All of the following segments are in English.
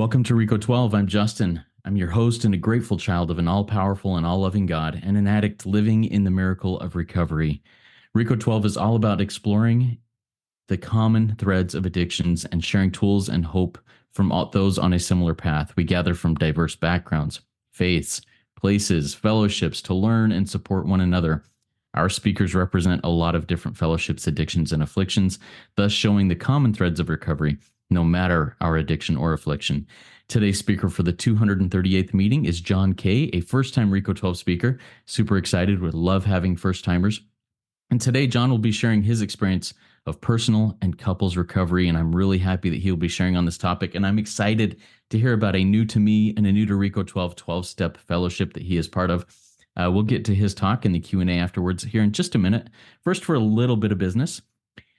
Welcome to Rico 12. I'm Justin. I'm your host and a grateful child of an all-powerful and all-loving God and an addict living in the miracle of recovery. Rico 12 is all about exploring the common threads of addictions and sharing tools and hope from all those on a similar path. We gather from diverse backgrounds, faiths, places, fellowships to learn and support one another. Our speakers represent a lot of different fellowships, addictions, and afflictions, thus showing the common threads of recovery, no matter our addiction or affliction. Today's speaker for the 238th meeting is John K., a first-time Rico 12 speaker. Super excited, would love having first-timers. And today, John will be sharing his experience of personal and couples recovery, and I'm really happy that he'll be sharing on this topic, and I'm excited to hear about a new to me and a new to Rico 12 12-step fellowship that he is part of. We'll get to his talk in the Q&A afterwards here in just a minute. First, for a little bit of business,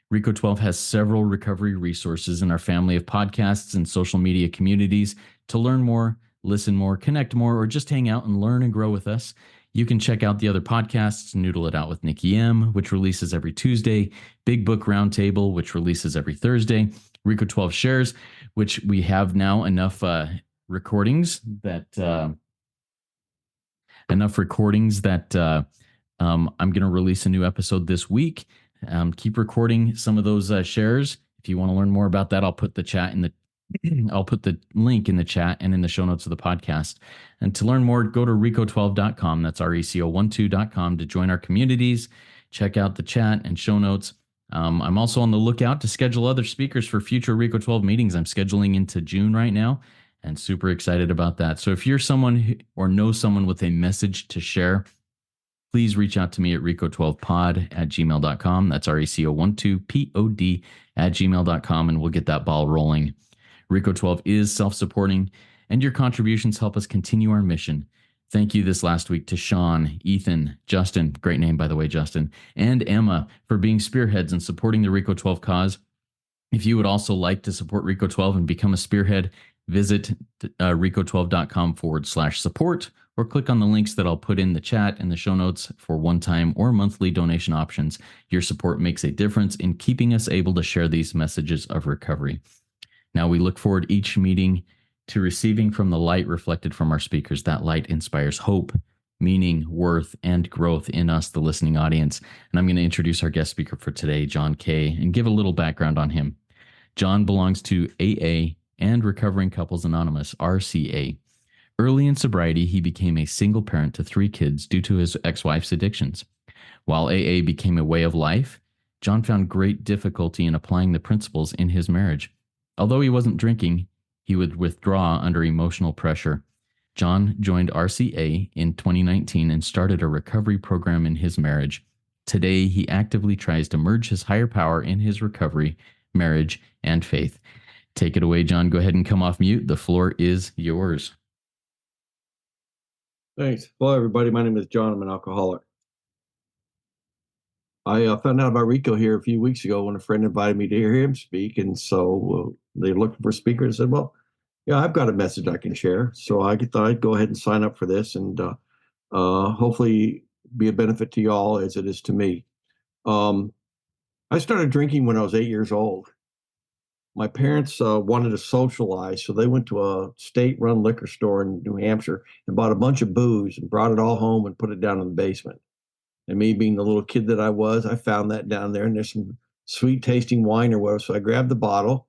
Rico 12 has several recovery resources in our family of podcasts and social media communities. To learn more, listen more, connect more, or just hang out and learn and grow with us, you can check out the other podcasts, Noodle It Out with Nikki M, which releases every Tuesday, Big Book Roundtable, which releases every Thursday, Rico 12 Shares, which we have now enough recordings that I'm going to release a new episode this week. Keep recording some of those shares. If you want to learn more about that, I'll put the link in the chat and in the show notes of the podcast. And to learn more, go to rico12.com. That's RECO12.com to join our communities. Check out the chat and show notes. I'm also on the lookout to schedule other speakers for future Rico 12 meetings. I'm scheduling into June right now and super excited about that. So if you're someone or know someone with a message to share, please reach out to me at rico12pod@gmail.com. That's RECO12pod@gmail.com, and we'll get that ball rolling. Rico 12 is self-supporting, and your contributions help us continue our mission. Thank you this last week to Sean, Ethan, Justin, great name by the way, Justin, and Emma for being spearheads and supporting the Rico 12 cause. If you would also like to support Rico 12 and become a spearhead, visit rico12.com/support or click on the links that I'll put in the chat and the show notes for one-time or monthly donation options. Your support makes a difference in keeping us able to share these messages of recovery. Now, we look forward each meeting to receiving from the light reflected from our speakers. That light inspires hope, meaning, worth, and growth in us, the listening audience. And I'm going to introduce our guest speaker for today, John K., and give a little background on him. John belongs to AA and Recovering Couples Anonymous, RCA. Early in sobriety, he became a single parent to 3 kids due to his ex-wife's addictions. While AA became a way of life, John found great difficulty in applying the principles in his marriage. Although he wasn't drinking, he would withdraw under emotional pressure. John joined RCA in 2019 and started a recovery program in his marriage. Today, he actively tries to merge his higher power in his recovery, marriage, and faith. Take it away, John. Go ahead and come off mute. The floor is yours. Thanks. Hello, everybody. My name is John. I'm an alcoholic. I found out about Rico here a few weeks ago when a friend invited me to hear him speak. And so they looked for speakers and said, well, yeah, I've got a message I can share. So I thought I'd go ahead and sign up for this and hopefully be a benefit to y'all as it is to me. I started drinking when I was 8 years old. My parents wanted to socialize, so they went to a state-run liquor store in New Hampshire and bought a bunch of booze and brought it all home and put it down in the basement. And me being the little kid that I was, I found that down there, and there's some sweet-tasting wine or whatever. So I grabbed the bottle,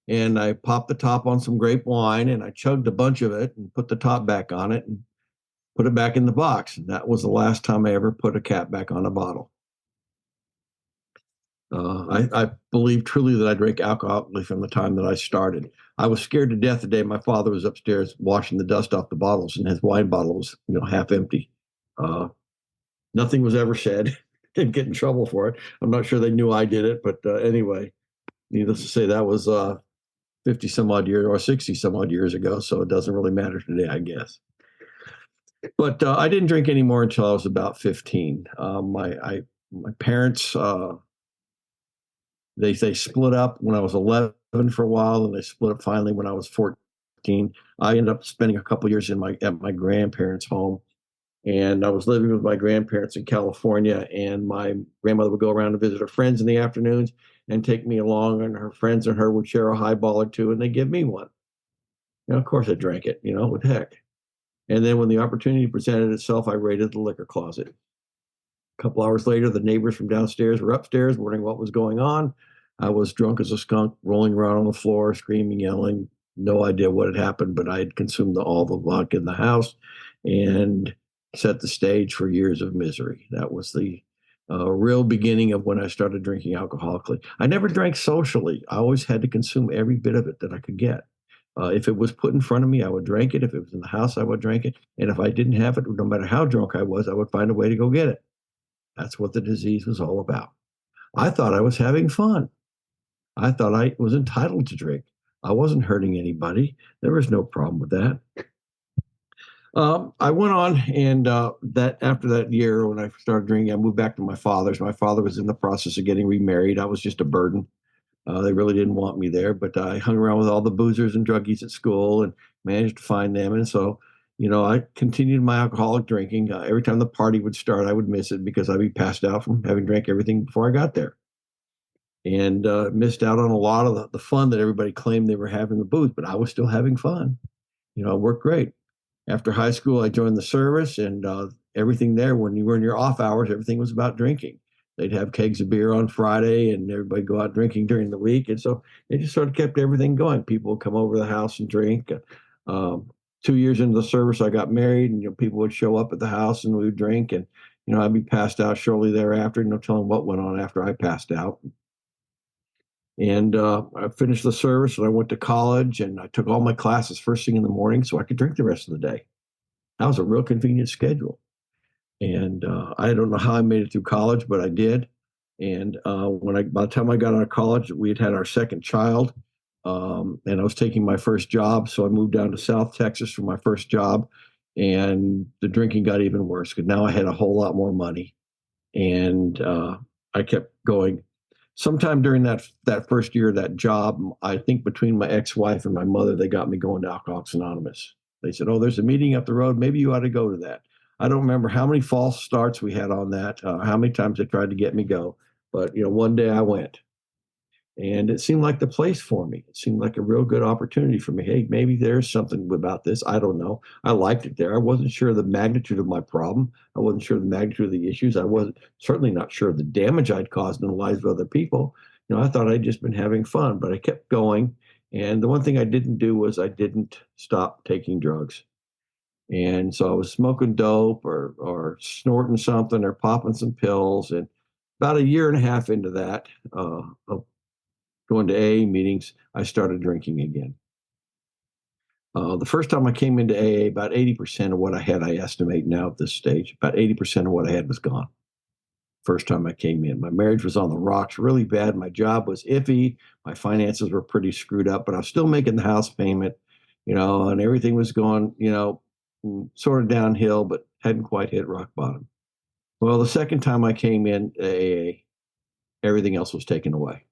and I popped the top on some grape wine, and I chugged a bunch of it and put the top back on it and put it back in the box. And that was the last time I ever put a cap back on a bottle. I believe truly that I drank alcohol from the time that I started. I was scared to death the day my father was upstairs washing the dust off the bottles, and his wine bottle was, half empty. Nothing was ever said. Didn't get in trouble for it. I'm not sure they knew I did it, but anyway, needless to say, that was 50 some odd years or 60 some odd years ago, so it doesn't really matter today, I guess. But I didn't drink anymore until I was about 15. My parents, they split up when I was 11 for a while, and they split up finally when I was 14. I ended up spending a couple years at my grandparents' home. And I was living with my grandparents in California, and my grandmother would go around and visit her friends in the afternoons and take me along, and her friends and her would share a highball or two, and they'd give me one. Of course I drank it, what the heck. And then when the opportunity presented itself, I raided the liquor closet. A couple hours later, the neighbors from downstairs were upstairs wondering what was going on. I was drunk as a skunk, rolling around on the floor, screaming, yelling. No idea what had happened, but I had consumed all the vodka in the house and set the stage for years of misery. That was the real beginning of when I started drinking alcoholically. I never drank socially. I always had to consume every bit of it that I could get. If it was put in front of me, I would drink it. If it was in the house, I would drink it. And if I didn't have it, no matter how drunk I was, I would find a way to go get it. That's what the disease was all about. I thought I was having fun. I thought I was entitled to drink. I wasn't hurting anybody. There was no problem with that. I went on, and that after that year, when I started drinking, I moved back to my father's. My father was in the process of getting remarried. I was just a burden. They really didn't want me there, but I hung around with all the boozers and druggies at school and managed to find them. And so, I continued my alcoholic drinking. Every time the party would start, I would miss it because I'd be passed out from having drank everything before I got there, and missed out on a lot of the fun that everybody claimed they were having with booze. But I was still having fun. It worked great. After high school, I joined the service, and everything there, when you were in your off hours, everything was about drinking. They'd have kegs of beer on Friday, and everybody go out drinking during the week. And so it just sort of kept everything going. People would come over to the house and drink. 2 years into the service, I got married, and people would show up at the house, and we would drink. And I'd be passed out shortly thereafter. No telling what went on after I passed out. And I finished the service, and I went to college, and I took all my classes first thing in the morning so I could drink the rest of the day. That was a real convenient schedule. And I don't know how I made it through college, but I did. And by the time I got out of college, we had our second child, and I was taking my first job. So I moved down to South Texas for my first job, and the drinking got even worse because now I had a whole lot more money, and I kept going. Sometime during that first year of that job, I think between my ex-wife and my mother, they got me going to Alcoholics Anonymous. They said, "Oh, there's a meeting up the road. Maybe you ought to go to that." I don't remember how many false starts we had on that, how many times they tried to get me go, but one day I went, and it seemed like the place for me. It seemed like a real good opportunity for me. Hey, maybe there's something about this. I don't know. I liked it there. I wasn't sure of the magnitude of my problem. I wasn't sure of the magnitude of the issues. I wasn't certainly not sure of the damage I'd caused in the lives of other people. I thought I'd just been having fun, but I kept going. And the one thing I didn't do was I didn't stop taking drugs. And so I was smoking dope or snorting something or popping some pills. And about a year and a half into that, of going to AA meetings, I started drinking again. The first time I came into AA, about 80% of what I had, I estimate now at this stage, about 80% of what I had was gone. First time I came in. My marriage was on the rocks really bad. My job was iffy. My finances were pretty screwed up, but I was still making the house payment, and everything was going, sort of downhill, but hadn't quite hit rock bottom. Well, the second time I came in AA, everything else was taken away.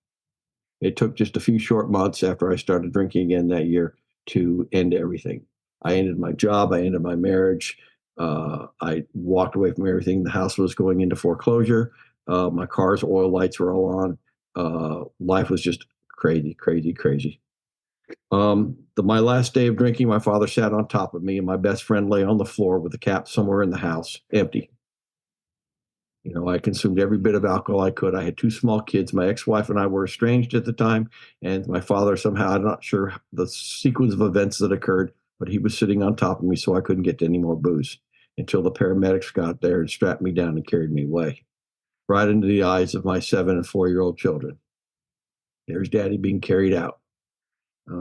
It took just a few short months after I started drinking again that year to end everything. I ended my job. I ended my marriage. I walked away from everything. The house was going into foreclosure. My car's oil lights were all on. Life was just crazy, crazy, crazy. My last day of drinking, my father sat on top of me, and my best friend lay on the floor with the cap somewhere in the house, empty. I consumed every bit of alcohol I could. I had two small kids. My ex-wife and I were estranged at the time, and my father somehow, I'm not sure the sequence of events that occurred, but he was sitting on top of me, so I couldn't get to any more booze until the paramedics got there and strapped me down and carried me away, right into the eyes of my 7 and 4-year-old children. There's Daddy being carried out.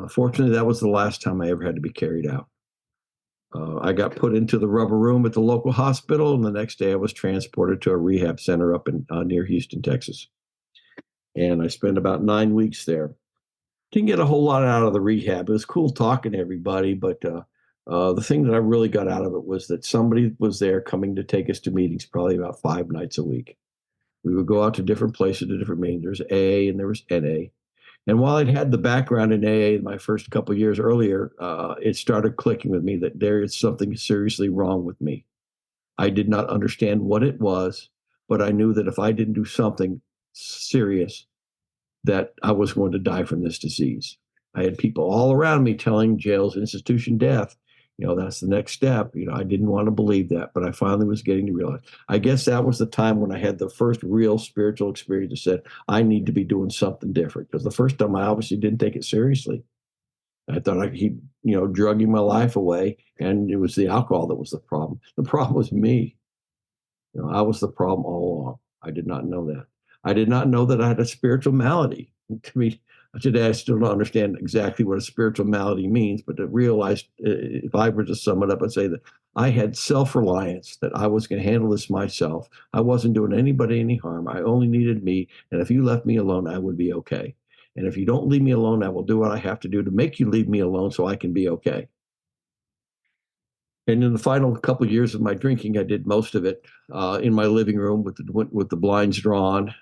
Fortunately, that was the last time I ever had to be carried out. I got put into the rubber room at the local hospital, and the next day I was transported to a rehab center up in near Houston, Texas. And I spent about 9 weeks there. Didn't get a whole lot out of the rehab. It was cool talking to everybody, but the thing that I really got out of it was that somebody was there coming to take us to meetings probably about 5 nights a week. We would go out to different places, to different meetings. There's AA and there was NA. And while I'd had the background in AA my first couple of years earlier, it started clicking with me that there is something seriously wrong with me. I did not understand what it was, but I knew that if I didn't do something serious, that I was going to die from this disease. I had people all around me telling jails, institution, death. That's the next step. I didn't want to believe that, but I finally was getting to realize. I guess that was the time when I had the first real spiritual experience that said, I need to be doing something different. Because the first time I obviously didn't take it seriously. I thought I could keep, drugging my life away, and it was the alcohol that was the problem. The problem was me. I was the problem all along. I did not know that. I did not know that I had a spiritual malady. To me, today I still don't understand exactly what a spiritual malady means, but to realize, if I were to sum it up, I'd say that I had self-reliance, that I was going to handle this myself. I wasn't doing anybody any harm. I only needed me. And if you left me alone, I would be okay. And if you don't leave me alone, I will do what I have to do to make you leave me alone so I can be okay. And in the final couple of years of my drinking, I did most of it in my living room with the blinds drawn,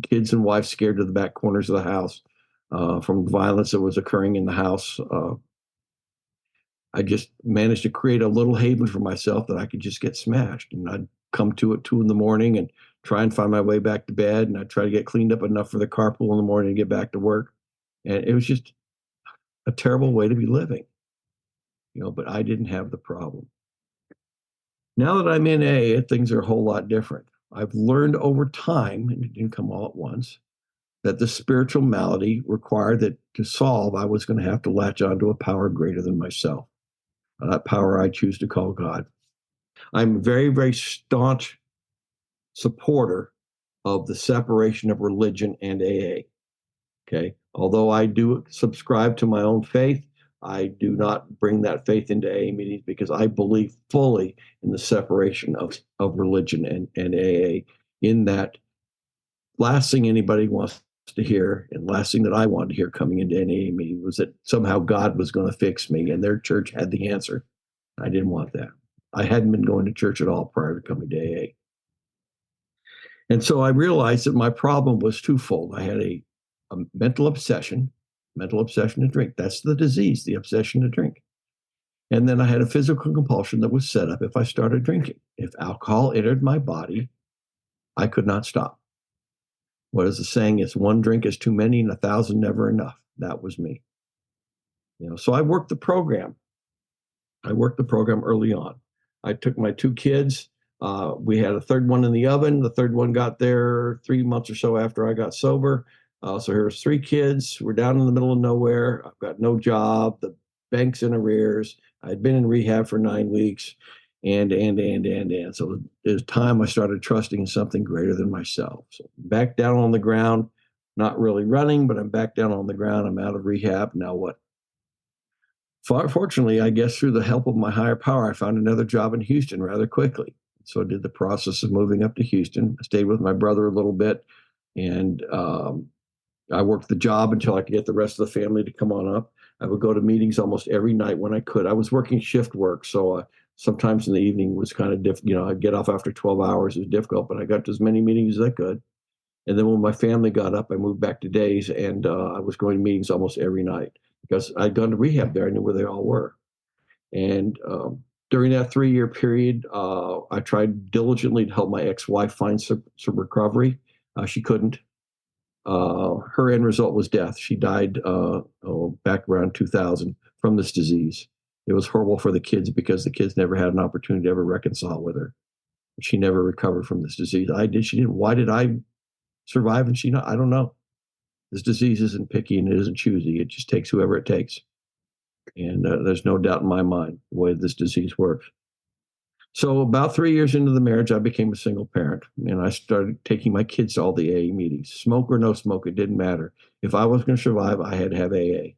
kids and wife scared to the back corners of the house from violence that was occurring in the house. I just managed to create a little haven for myself that I could just get smashed. And I'd come to at 2 a.m. and try and find my way back to bed. And I'd try to get cleaned up enough for the carpool in the morning to get back to work. And it was just a terrible way to be living, but I didn't have the problem. Now that I'm in A, things are a whole lot different. I've learned over time, and it didn't come all at once, that the spiritual malady required that to solve, I was going to have to latch onto a power greater than myself. That power I choose to call God. I'm a very, very staunch supporter of the separation of religion and AA. Okay. Although I do subscribe to my own faith, I do not bring that faith into AA meetings because I believe fully in the separation of religion and AA, in that last thing anybody wants to hear, and last thing that I wanted to hear coming into an AA meeting, was that somehow God was going to fix me and their church had the answer. I didn't want that. I hadn't been going to church at all prior to coming to AA. And so I realized that my problem was twofold. I had a mental obsession to drink. That's the disease, the obsession to drink. And then I had a physical compulsion that was set up if I started drinking. If alcohol entered my body, I could not stop. What is the saying? It's one drink is too many and 1,000 never enough. That was me. So I worked the program. Early on. I took my two kids. We had a third one in the oven. The third one got there 3 months or so after I got sober. So here's 3 kids. We're down in the middle of nowhere. I've got no job. The bank's in arrears. I'd been in rehab for 9 weeks. And. So it was time I started trusting in something greater than myself. So back down on the ground, not really running, but I'm back down on the ground. I'm out of rehab. Now what? Fortunately, I guess through the help of my higher power, I found another job in Houston rather quickly. So I did the process of moving up to Houston. I stayed with my brother a little bit, and I worked the job until I could get the rest of the family to come on up. I would go to meetings almost every night when I could. I was working shift work, so sometimes in the evening was kind of difficult. I'd get off after 12 hours. It was difficult, but I got to as many meetings as I could. And then when my family got up, I moved back to days, and I was going to meetings almost every night because I'd gone to rehab there. I knew where they all were. And during that 3-year period, I tried diligently to help my ex-wife find some recovery. She couldn't. Her end result was death. She died back around 2000 from this disease. It was horrible for the kids because the kids never had an opportunity to ever reconcile with her. She never recovered from this disease. I did. She didn't. Why did I survive and she not? I don't know. This disease isn't picky and it isn't choosy. It just takes whoever it takes. And there's no doubt in my mind the way this disease works. So about 3 years into the marriage, I became a single parent, and I started taking my kids to all the AA meetings. Smoke or no smoke, it didn't matter. If I was going to survive, I had to have AA.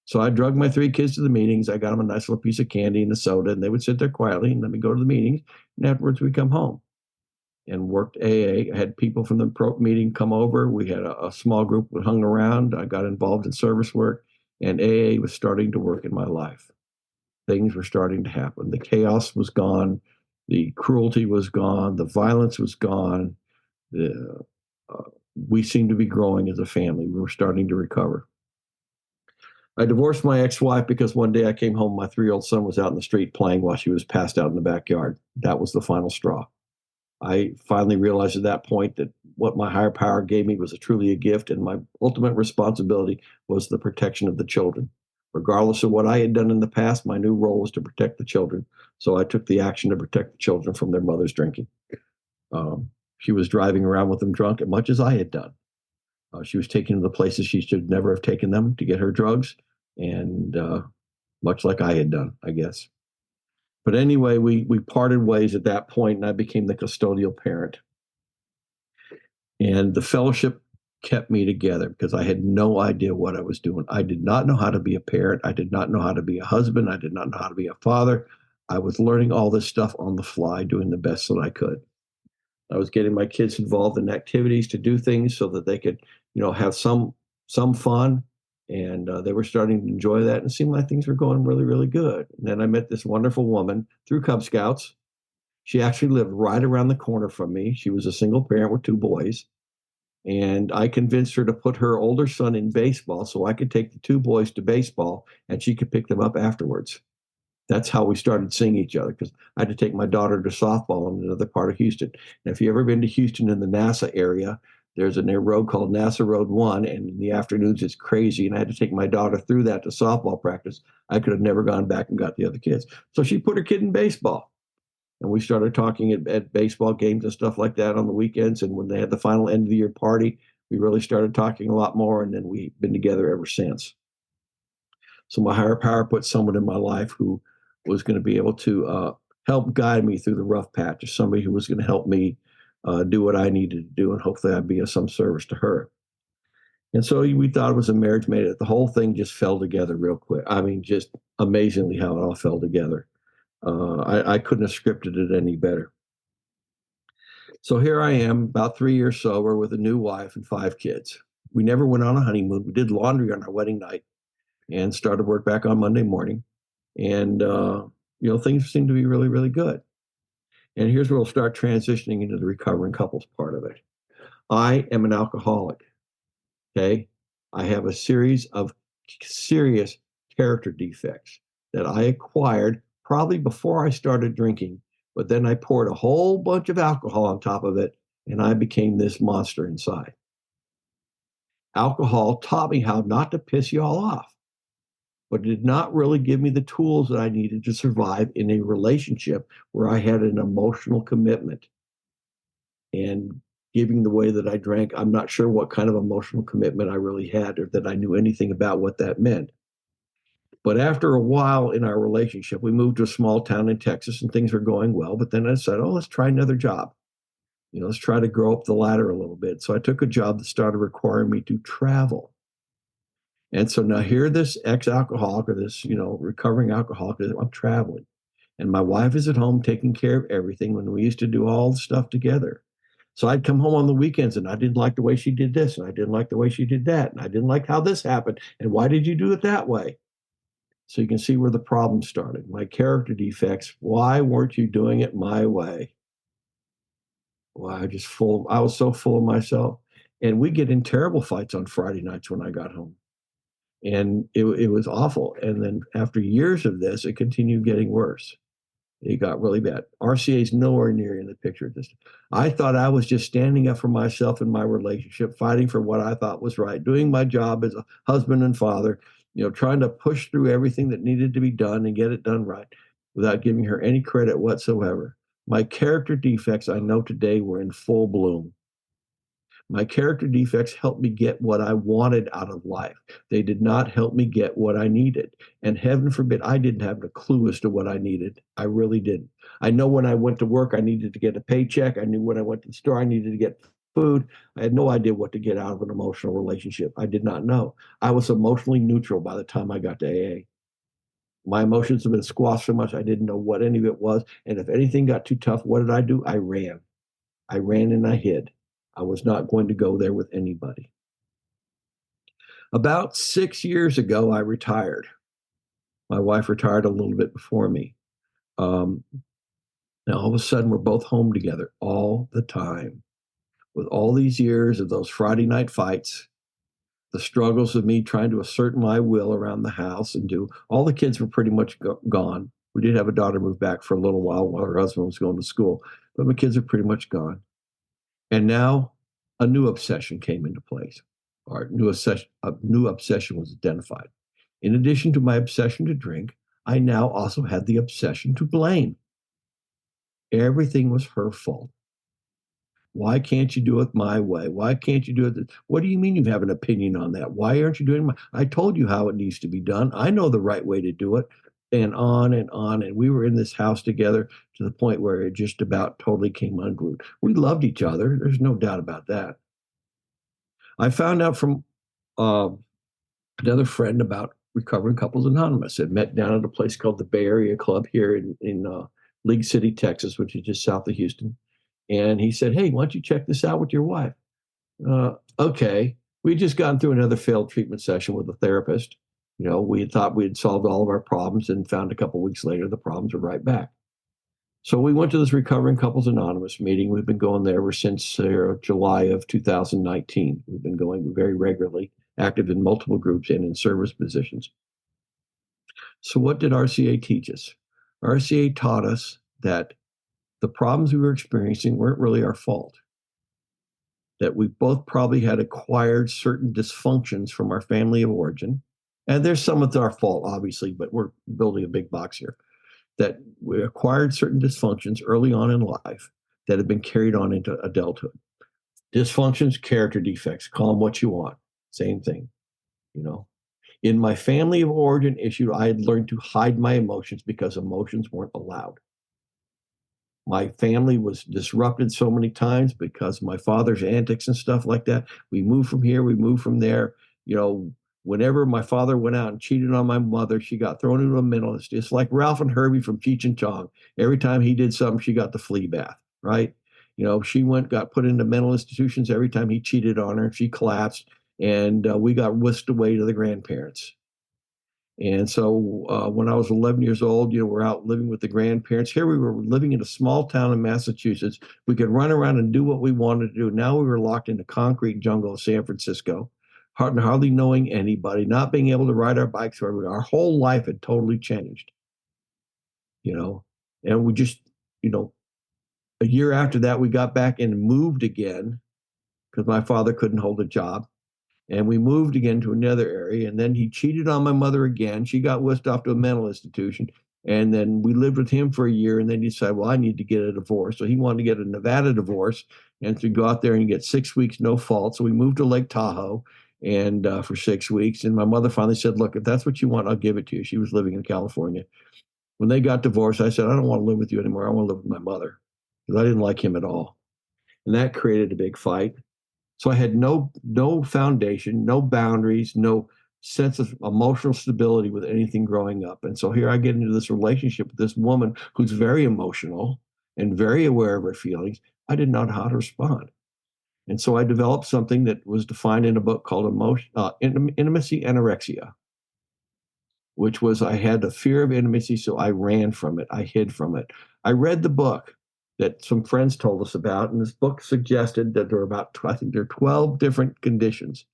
So I drugged my 3 kids to the meetings. I got them a nice little piece of candy and a soda, and they would sit there quietly and let me go to the meetings. And afterwards, we'd come home and worked AA. I had people from the meeting come over. We had a small group that hung around. I got involved in service work, and AA was starting to work in my life. Things were starting to happen. The chaos was gone. The cruelty was gone. The violence was gone. We seemed to be growing as a family. We were starting to recover. I divorced my ex-wife because one day I came home. My 3-year-old son was out in the street playing while she was passed out in the backyard. That was the final straw. I finally realized at that point that what my higher power gave me was truly a gift, and my ultimate responsibility was the protection of the children. Regardless of what I had done in the past, my new role was to protect the children. So I took the action to protect the children from their mother's drinking. She was driving around with them drunk as much as I had done. She was taking them to places she should never have taken them to get her drugs, and much like I had done, I guess. But anyway, we parted ways at that point, and I became the custodial parent. And the fellowship kept me together because I had no idea what I was doing. I did not know how to be a parent. I did not know how to be a husband. I did not know how to be a father. I was learning all this stuff on the fly, doing the best that I could. I was getting my kids involved in activities to do things so that they could, have some fun, and they were starting to enjoy that, and it seemed like things were going really, really good. And then I met this wonderful woman through Cub Scouts. She actually lived right around the corner from me. She was a single parent with two boys, and I convinced her to put her older son in baseball so I could take the two boys to baseball and she could pick them up afterwards. That's how we started seeing each other, because I had to take my daughter to softball in another part of Houston. And if you've ever been to Houston in the NASA area, there's a road called NASA Road 1, and in the afternoons it's crazy. And I had to take my daughter through that to softball practice. I could have never gone back and got the other kids. So she put her kid in baseball. And we started talking at baseball games and stuff like that on the weekends. And when they had the final end of the year party, we really started talking a lot more. And then we've been together ever since. So my higher power put someone in my life who was going to be able to help guide me through the rough patches, somebody who was going to help me do what I needed to do, and hopefully I'd be of some service to her. And so we thought it was a marriage made it. The whole thing just fell together real quick. I mean, just amazingly how it all fell together. I couldn't have scripted it any better. So here I am, about 3 years sober, with a new wife and 5 kids. We never went on a honeymoon. We did laundry on our wedding night and started work back on Monday morning. And, things seem to be really, really good. And here's where we'll start transitioning into the recovering couples part of it. I am an alcoholic. Okay. I have a series of serious character defects that I acquired probably before I started drinking, but then I poured a whole bunch of alcohol on top of it, and I became this monster inside. Alcohol taught me how not to piss you all off, but it did not really give me the tools that I needed to survive in a relationship where I had an emotional commitment. And giving the way that I drank, I'm not sure what kind of emotional commitment I really had or that I knew anything about what that meant. But after a while in our relationship, we moved to a small town in Texas and things were going well. But then I said, oh, let's try another job. Let's try to grow up the ladder a little bit. So I took a job that started requiring me to travel. And so now here, this ex-alcoholic or this, recovering alcoholic, I'm traveling. And my wife is at home taking care of everything when we used to do all the stuff together. So I'd come home on the weekends and I didn't like the way she did this, and I didn't like the way she did that, and I didn't like how this happened. And why did you do it that way? So you can see where the problem started. My character defects. Why weren't you doing it my way? Well, I was so full of myself. And we get in terrible fights on Friday nights when I got home. And it was awful. And then after years of this, it continued getting worse. It got really bad. RCA is nowhere near in the picture at this. I thought I was just standing up for myself in my relationship, fighting for what I thought was right, doing my job as a husband and father, trying to push through everything that needed to be done and get it done right without giving her any credit whatsoever. My character defects, I know today, were in full bloom. My character defects helped me get what I wanted out of life. They did not help me get what I needed. And heaven forbid, I didn't have a clue as to what I needed. I really didn't. I know when I went to work, I needed to get a paycheck. I knew when I went to the store, I needed to get food. I had no idea what to get out of an emotional relationship. I did not know. I was emotionally neutral by the time I got to AA. My emotions have been squashed so much, I didn't know what any of it was. And if anything got too tough, what did I do? I ran. I ran and I hid. I was not going to go there with anybody. About 6 years ago, I retired. My wife retired a little bit before me. Now, all of a sudden, we're both home together all the time. With all these years of those Friday night fights, the struggles of me trying to assert my will around the house and do, all the kids were pretty much gone. We did have a daughter move back for a little while her husband was going to school, but my kids are pretty much gone. And now a new obsession came into place. A new obsession was identified. In addition to my obsession to drink, I now also had the obsession to blame. Everything was her fault. Why can't you do it my way? Why can't you do it? What do you mean you have an opinion on that? Why aren't you doing it? I told you how it needs to be done. I know the right way to do it. And on and on. And we were in this house together to the point where it just about totally came unglued. We loved each other. There's no doubt about that. I found out from uh, another friend about Recovering Couples Anonymous. Had met down at a place called the Bay Area Club here in League City, Texas, which is just south of Houston. And he said, "Hey, why don't you check this out with your wife?" Okay. We had just gotten through another failed treatment session with a therapist. We had thought we had solved all of our problems and found a couple of weeks later the problems were right back. So we went to this Recovering Couples Anonymous meeting. We've been going there ever since July of 2019. We've been going very regularly, active in multiple groups and in service positions. So what did RCA teach us? RCA taught us that the problems we were experiencing weren't really our fault, that we both probably had acquired certain dysfunctions from our family of origin. And there's some of our fault, obviously, but we're building a big box here. That we acquired certain dysfunctions early on in life that have been carried on into adulthood. Dysfunctions, character defects, call them what you want. Same thing, you know. In my family of origin issue, I had learned to hide my emotions because emotions weren't allowed. My family was disrupted so many times because of my father's antics and stuff like that. We moved from here, we moved from there. Whenever my father went out and cheated on my mother, she got thrown into a mental institution. It's like Ralph and Herbie from Cheech and Chong. Every time he did something, she got the flea bath, right? She got put into mental institutions every time he cheated on her. She collapsed, and we got whisked away to the grandparents. And so when I was 11 years old, we're out living with the grandparents. Here we were living in a small town in Massachusetts. We could run around and do what we wanted to do. Now we were locked in the concrete jungle of San Francisco, hardly knowing anybody, not being able to ride our bikes everywhere. Our whole life had totally changed, and we just, a year after that, we got back and moved again because my father couldn't hold a job. And we moved again to another area. And then he cheated on my mother again. She got whisked off to a mental institution. And then we lived with him for a year. And then he decided, well, I need to get a divorce. So he wanted to get a Nevada divorce and to go out there and get 6 weeks, no fault. So we moved to Lake Tahoe and for 6 weeks. And my mother finally said, look, if that's what you want, I'll give it to you. She was living in California. When they got divorced, I said, I don't want to live with you anymore. I want to live with my mother because I didn't like him at all. And that created a big fight. So I had no foundation, no boundaries, no sense of emotional stability with anything growing up. And so here I get into this relationship with this woman who's very emotional and very aware of her feelings. I didn't know how to respond. And so I developed something that was defined in a book called Intimacy Anorexia, which was I had a fear of intimacy, so I ran from it. I hid from it. I read the book that some friends told us about, and this book suggested that there are I think there are 12 different conditions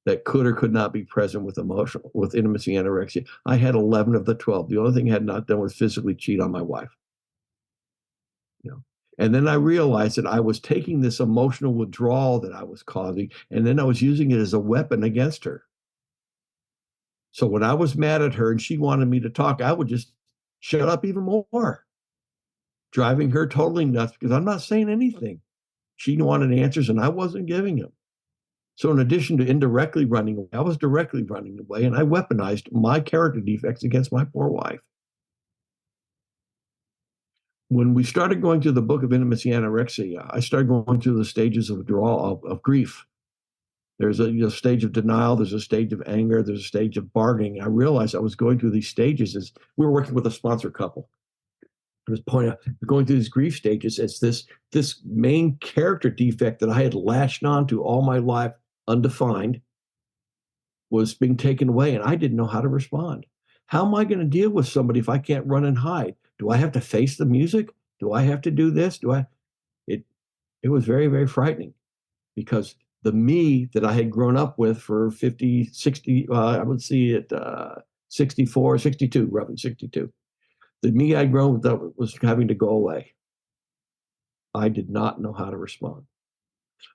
that could or could not be present with intimacy anorexia. I had 11 of the 12. The only thing I had not done was physically cheat on my wife. And then I realized that I was taking this emotional withdrawal that I was causing, and then I was using it as a weapon against her. So when I was mad at her and she wanted me to talk, I would just shut up even more, driving her totally nuts because I'm not saying anything. She wanted answers and I wasn't giving them. So in addition to indirectly running away, I was directly running away, and I weaponized my character defects against my poor wife. When we started going through the book of Intimacy Anorexia, I started going through the stages of withdrawal of grief. There's a stage of denial, there's a stage of anger, there's a stage of bargaining. I realized I was going through these stages as we were working with a sponsor couple. I was pointing out, going through these grief stages, it's this main character defect that I had latched on to all my life, undefined, was being taken away, and I didn't know how to respond. How am I going to deal with somebody if I can't run and hide? Do I have to face the music? Do I have to do this? It was very, very frightening because the me that I had grown up with for 50, 60, I would see it 64, 62, roughly 62. The me I'd grown up was having to go away. I did not know how to respond.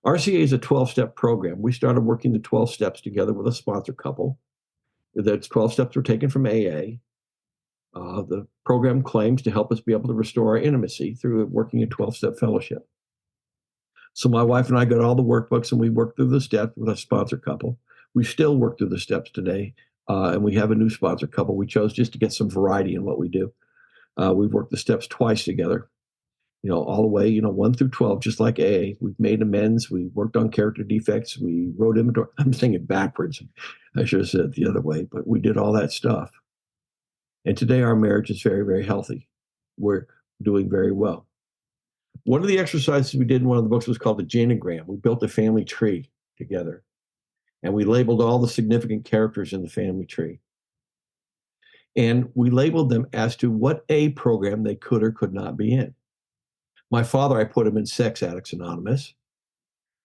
RCA is a 12-step program. We started working the 12 steps together with a sponsor couple. The 12 steps were taken from AA. The program claims to help us be able to restore our intimacy through working a 12-step fellowship. So my wife and I got all the workbooks and we worked through the steps with a sponsor couple. We still work through the steps today, and we have a new sponsor couple. We chose just to get some variety in what we do. We've worked the steps twice together, all the way, 1 through 12, just like AA. We've made amends. We worked on character defects. We wrote inventory. I'm saying it backwards. I should have said it the other way, but we did all that stuff. And today our marriage is very, very healthy. We're doing very well. One of the exercises we did in one of the books was called the Janagram. We built a family tree together, and we labeled all the significant characters in the family tree. And we labeled them as to what A program they could or could not be in. My father, I put him in Sex Addicts Anonymous.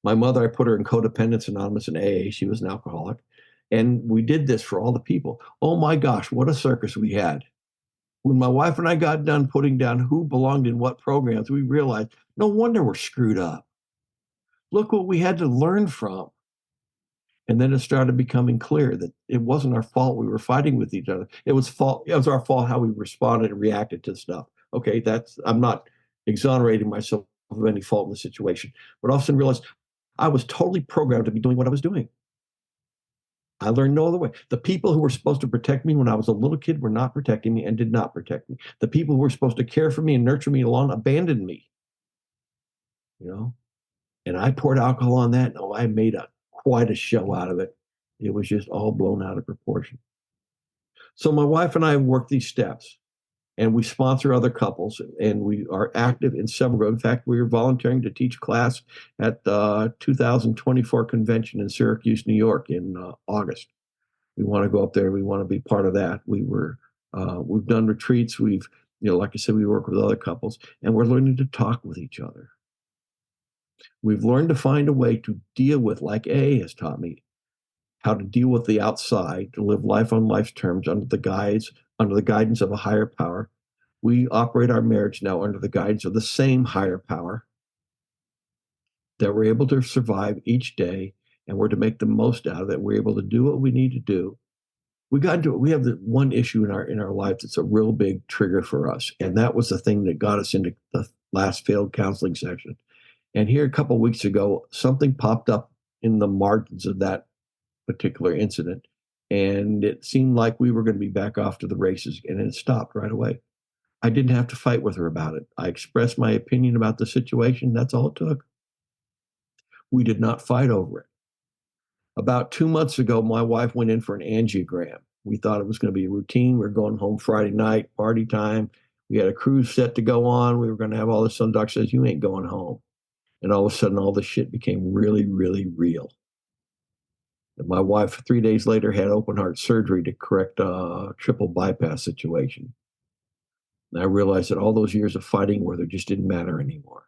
My mother, I put her in Codependence Anonymous in AA. She was an alcoholic. And we did this for all the people. Oh my gosh, what a circus we had. When my wife and I got done putting down who belonged in what programs, we realized no wonder we're screwed up. Look what we had to learn from. And then it started becoming clear that it wasn't our fault we were fighting with each other. It was our fault how we responded and reacted to stuff. Okay, I'm not exonerating myself of any fault in the situation. But all of a sudden realized I was totally programmed to be doing what I was doing. I learned no other way. The people who were supposed to protect me when I was a little kid were not protecting me and did not protect me. The people who were supposed to care for me and nurture me along abandoned me. And I poured alcohol on that. No, I made quite a show out of it. It was just all blown out of proportion. So my wife and I work these steps, and we sponsor other couples, and we are active in several. In fact, we are volunteering to teach class at the 2024 convention in Syracuse, New York, in August. We want to go up there. We want to be part of that. We've done retreats. Like I said, we work with other couples, and we're learning to talk with each other. We've learned to find a way to deal with, like AA has taught me, how to deal with the outside, to live life on life's terms under the guidance of a higher power. We operate our marriage now under the guidance of the same higher power, that we're able to survive each day, and we're to make the most out of it. We're able to do what we need to do. We have the one issue in our life that's a real big trigger for us, and that was the thing that got us into the last failed counseling session. And here a couple of weeks ago, something popped up in the margins of that particular incident, and it seemed like we were going to be back off to the races, and it stopped right away. I didn't have to fight with her about it. I expressed my opinion about the situation. That's all it took. We did not fight over it. About 2 months ago, my wife went in for an angiogram. We thought it was going to be routine. We were going home Friday night, party time. We had a cruise set to go on. We were going to have all this. Some doc says, you ain't going home. And all of a sudden, all this shit became really, really real. And my wife, 3 days later, had open heart surgery to correct a triple bypass situation. And I realized that all those years of fighting with her just didn't matter anymore.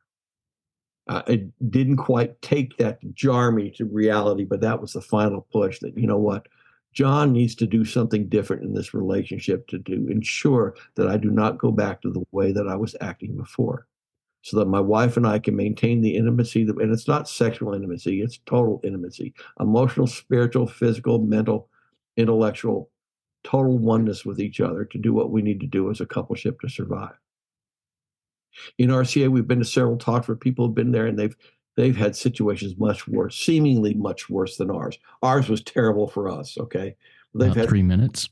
It didn't quite take that to jar me to reality, but that was the final push that, you know what, John needs to do something different in this relationship to ensure that I do not go back to the way that I was acting before, so that my wife and I can maintain the intimacy. And it's not sexual intimacy, it's total intimacy, emotional, spiritual, physical, mental, intellectual, total oneness with each other to do what we need to do as a coupleship to survive. In RCA, we've been to several talks where people have been there and they've had situations much worse, seemingly much worse than ours. Ours was terrible for us. Okay, they've had 3 minutes.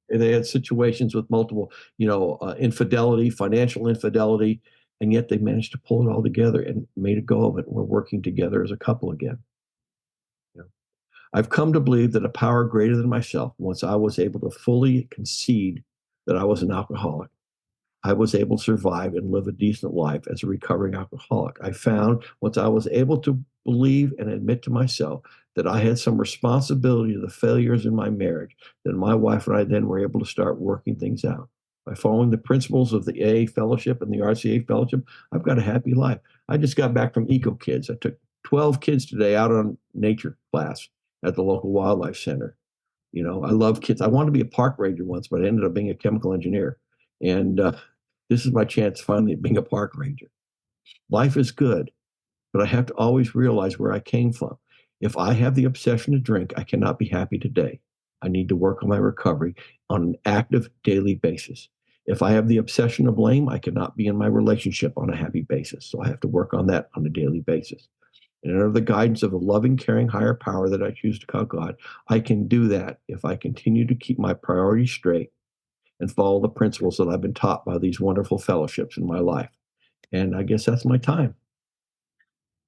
They had situations with multiple, infidelity, financial infidelity, and yet they managed to pull it all together and made a go of it. We're working together as a couple again. I've come to believe that a power greater than myself, once I was able to fully concede that I was an alcoholic, I was able to survive and live a decent life as a recovering alcoholic. I found once I was able to believe and admit to myself that I had some responsibility to the failures in my marriage, then my wife and I then were able to start working things out. By following the principles of the AA fellowship and the RCA fellowship, I've got a happy life. I just got back from Eco Kids. I took 12 kids today out on nature class at the local wildlife center. I love kids. I wanted to be a park ranger once, but I ended up being a chemical engineer. And this is my chance finally of being a park ranger. Life is good. but I have to always realize where I came from. If I have the obsession to drink, I cannot be happy today. I need to work on my recovery on an active daily basis. If I have the obsession to blame, I cannot be in my relationship on a happy basis. So I have to work on that on a daily basis. And under the guidance of a loving, caring higher power that I choose to call God, I can do that if I continue to keep my priorities straight and follow the principles that I've been taught by these wonderful fellowships in my life. And I guess that's my time.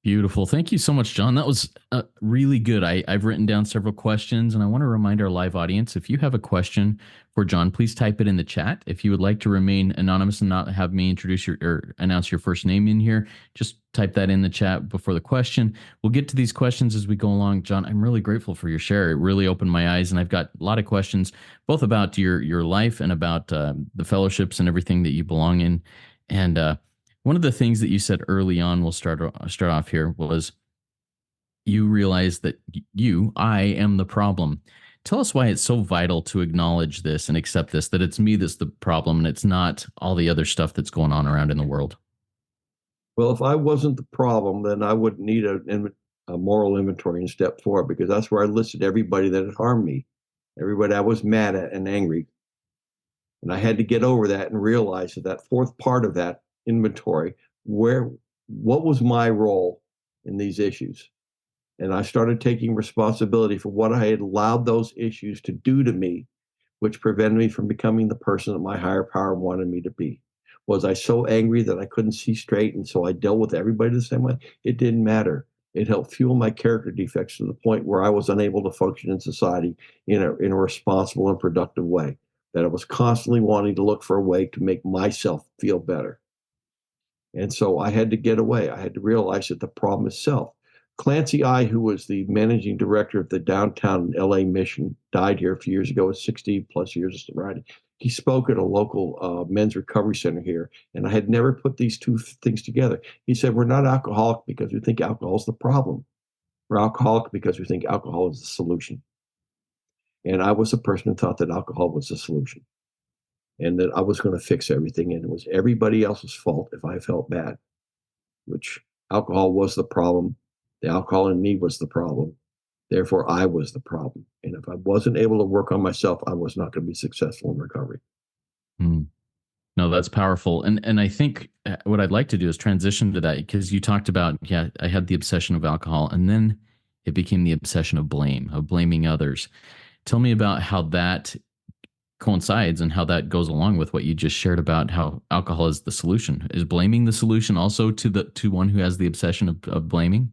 Beautiful. Thank you so much, John. That was really good. I've written down several questions, and I want to remind our live audience, if you have a question for John, please type it in the chat. If you would like to remain anonymous and not have me introduce your or announce your first name in here, just type that in the chat before the question. We'll get to these questions as we go along. John, I'm really grateful for your share. It really opened my eyes, and I've got a lot of questions, both about your life and about the fellowships and everything that you belong in. And one of the things that you said early on, we'll start off here, was you realize that I am the problem. Tell us why it's so vital to acknowledge this and accept this, that it's me that's the problem and it's not all the other stuff that's going on around in the world. Well, if I wasn't the problem, then I wouldn't need a moral inventory in step four, because that's where I listed everybody that had harmed me, everybody I was mad at and angry. And I had to get over that and realize that that fourth part of that inventory, what was my role in these issues? And I started taking responsibility for what I had allowed those issues to do to me, which prevented me from becoming the person that my higher power wanted me to be. Was I so angry that I couldn't see straight, and so I dealt with everybody the same way? It didn't matter. It helped fuel my character defects to the point where I was unable to function in society in a responsible and productive way. That I was constantly wanting to look for a way to make myself feel better. And so I had to get away. I had to realize that the problem is self. Clancy I, who was the managing director of the downtown LA mission, died here a few years ago with 60 plus years of sobriety. He spoke at a local men's recovery center here, and I had never put these two things together. He said, "We're not alcoholic because we think alcohol is the problem. We're alcoholic because we think alcohol is the solution." And I was the person who thought that alcohol was the solution and that I was going to fix everything, and it was everybody else's fault if I felt bad, which alcohol was the problem. The alcohol in me was the problem. Therefore, I was the problem. And if I wasn't able to work on myself, I was not going to be successful in recovery. Hmm. No, that's powerful. And I think what I'd like to do is transition to that, because you talked about, yeah, I had the obsession of alcohol, and then it became the obsession of blame, of blaming others. Tell me about how that coincides and how that goes along with what you just shared about how alcohol is the solution. Is blaming the solution also to one who has the obsession of blaming?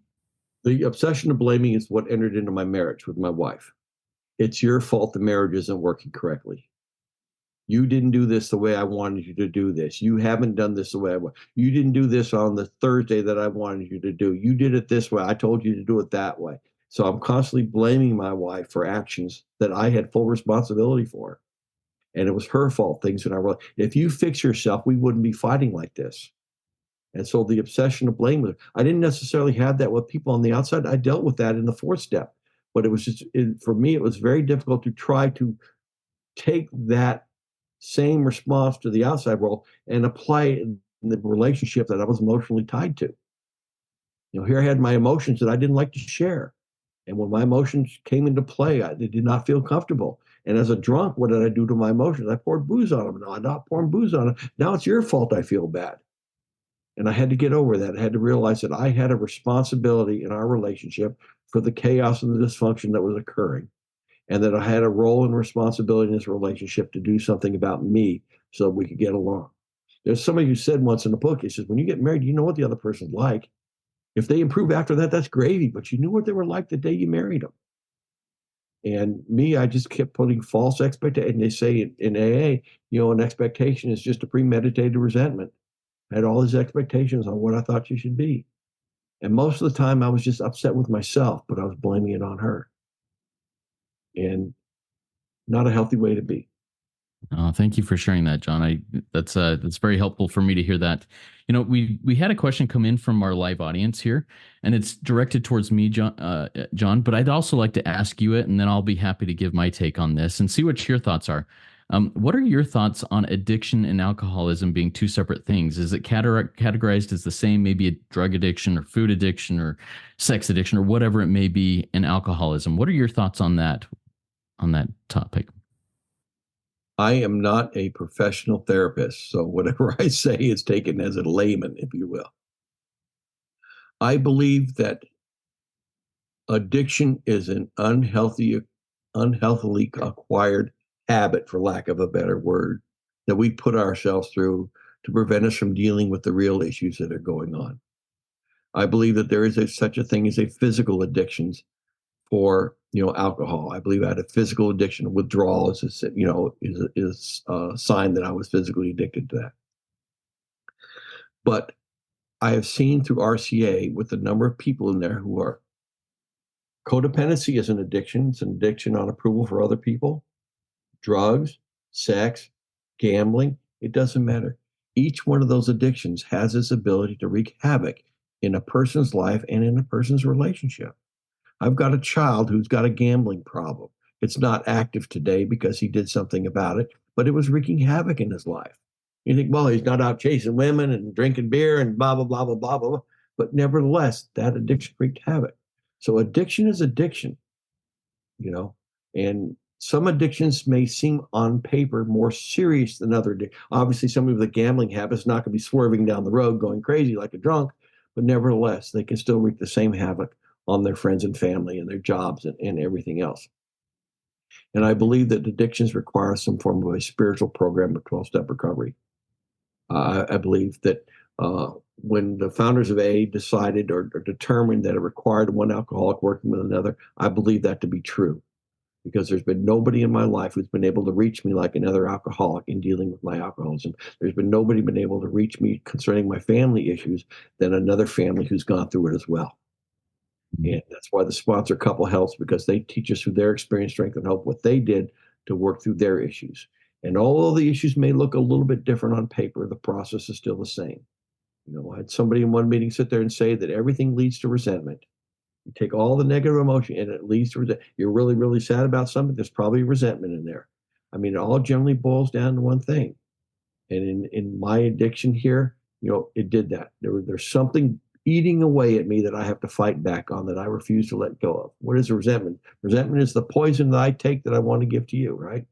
The obsession of blaming is what entered into my marriage with my wife. It's your fault the marriage isn't working correctly. You didn't do this the way I wanted you to do this. You haven't done this the way I want. You didn't do this on the Thursday that I wanted you to do. You did it this way. I told you to do it that way. So I'm constantly blaming my wife for actions that I had full responsibility for. And it was her fault, things in our relationship. If you fix yourself, we wouldn't be fighting like this. And so the obsession of blame, I didn't necessarily have that with people on the outside. I dealt with that in the fourth step. But it was just, for me, it was very difficult to try to take that same response to the outside world and apply it in the relationship that I was emotionally tied to. Here I had my emotions that I didn't like to share. And when my emotions came into play, they did not feel comfortable. And as a drunk, what did I do to my emotions? I poured booze on them. No, I'm not pouring booze on them. Now it's your fault I feel bad. And I had to get over that. I had to realize that I had a responsibility in our relationship for the chaos and the dysfunction that was occurring. And that I had a role and responsibility in this relationship to do something about me so that we could get along. There's somebody who said once in a book, he says, when you get married, you know what the other person's like. If they improve after that, that's gravy, but you knew what they were like the day you married them. And me, I just kept putting false expectations. And they say in AA, an expectation is just a premeditated resentment. I had all these expectations on what I thought you should be. And most of the time I was just upset with myself, but I was blaming it on her. And not a healthy way to be. Oh, thank you for sharing that, John. That's very helpful for me to hear that. We had a question come in from our live audience here, and it's directed towards me, John. But I'd also like to ask you it, and then I'll be happy to give my take on this and see what your thoughts are. What are your thoughts on addiction and alcoholism being two separate things? Is it categorized as the same, maybe a drug addiction or food addiction or sex addiction or whatever it may be in alcoholism? What are your thoughts on that topic? I am not a professional therapist, so whatever I say is taken as a layman, if you will. I believe that addiction is an unhealthily acquired habit, for lack of a better word, that we put ourselves through to prevent us from dealing with the real issues that are going on. I believe that there is such a thing as a physical addictions for alcohol. I believe I had a physical addiction. Withdrawal is a sign that I was physically addicted to that. But I have seen through RCA with the number of people in there who are codependency is an addiction. It's an addiction on approval for other people, drugs, sex, gambling. It doesn't matter. Each one of those addictions has its ability to wreak havoc in a person's life and in a person's relationship. I've got a child who's got a gambling problem. It's not active today because he did something about it, but it was wreaking havoc in his life. You think, well, he's not out chasing women and drinking beer and blah, blah, blah, blah, blah, blah. But nevertheless, that addiction wreaked havoc. So addiction is addiction, you know, and some addictions may seem on paper more serious than other. Obviously, somebody with a gambling habit is not going to be swerving down the road going crazy like a drunk, but nevertheless, they can still wreak the same havoc on their friends and family and their jobs and everything else. And I believe that addictions require some form of a spiritual program of 12-step recovery. I believe that when the founders of AA decided or determined that it required one alcoholic working with another, I believe that to be true because there's been nobody in my life who's been able to reach me like another alcoholic in dealing with my alcoholism. There's been nobody been able to reach me concerning my family issues than another family who's gone through it as well. And that's why the sponsor couple helps because they teach us through their experience, strength, and hope what they did to work through their issues. And although the issues may look a little bit different on paper, the process is still the same. I had somebody in one meeting sit there and say that everything leads to resentment. You take all the negative emotion and it leads to resentment. You're really, really sad about something, there's probably resentment in there. I mean, it all generally boils down to one thing. And in my addiction here, it did that. There's something eating away at me that I have to fight back on that I refuse to let go of. What is resentment? Resentment is the poison that I take that I want to give to you, right?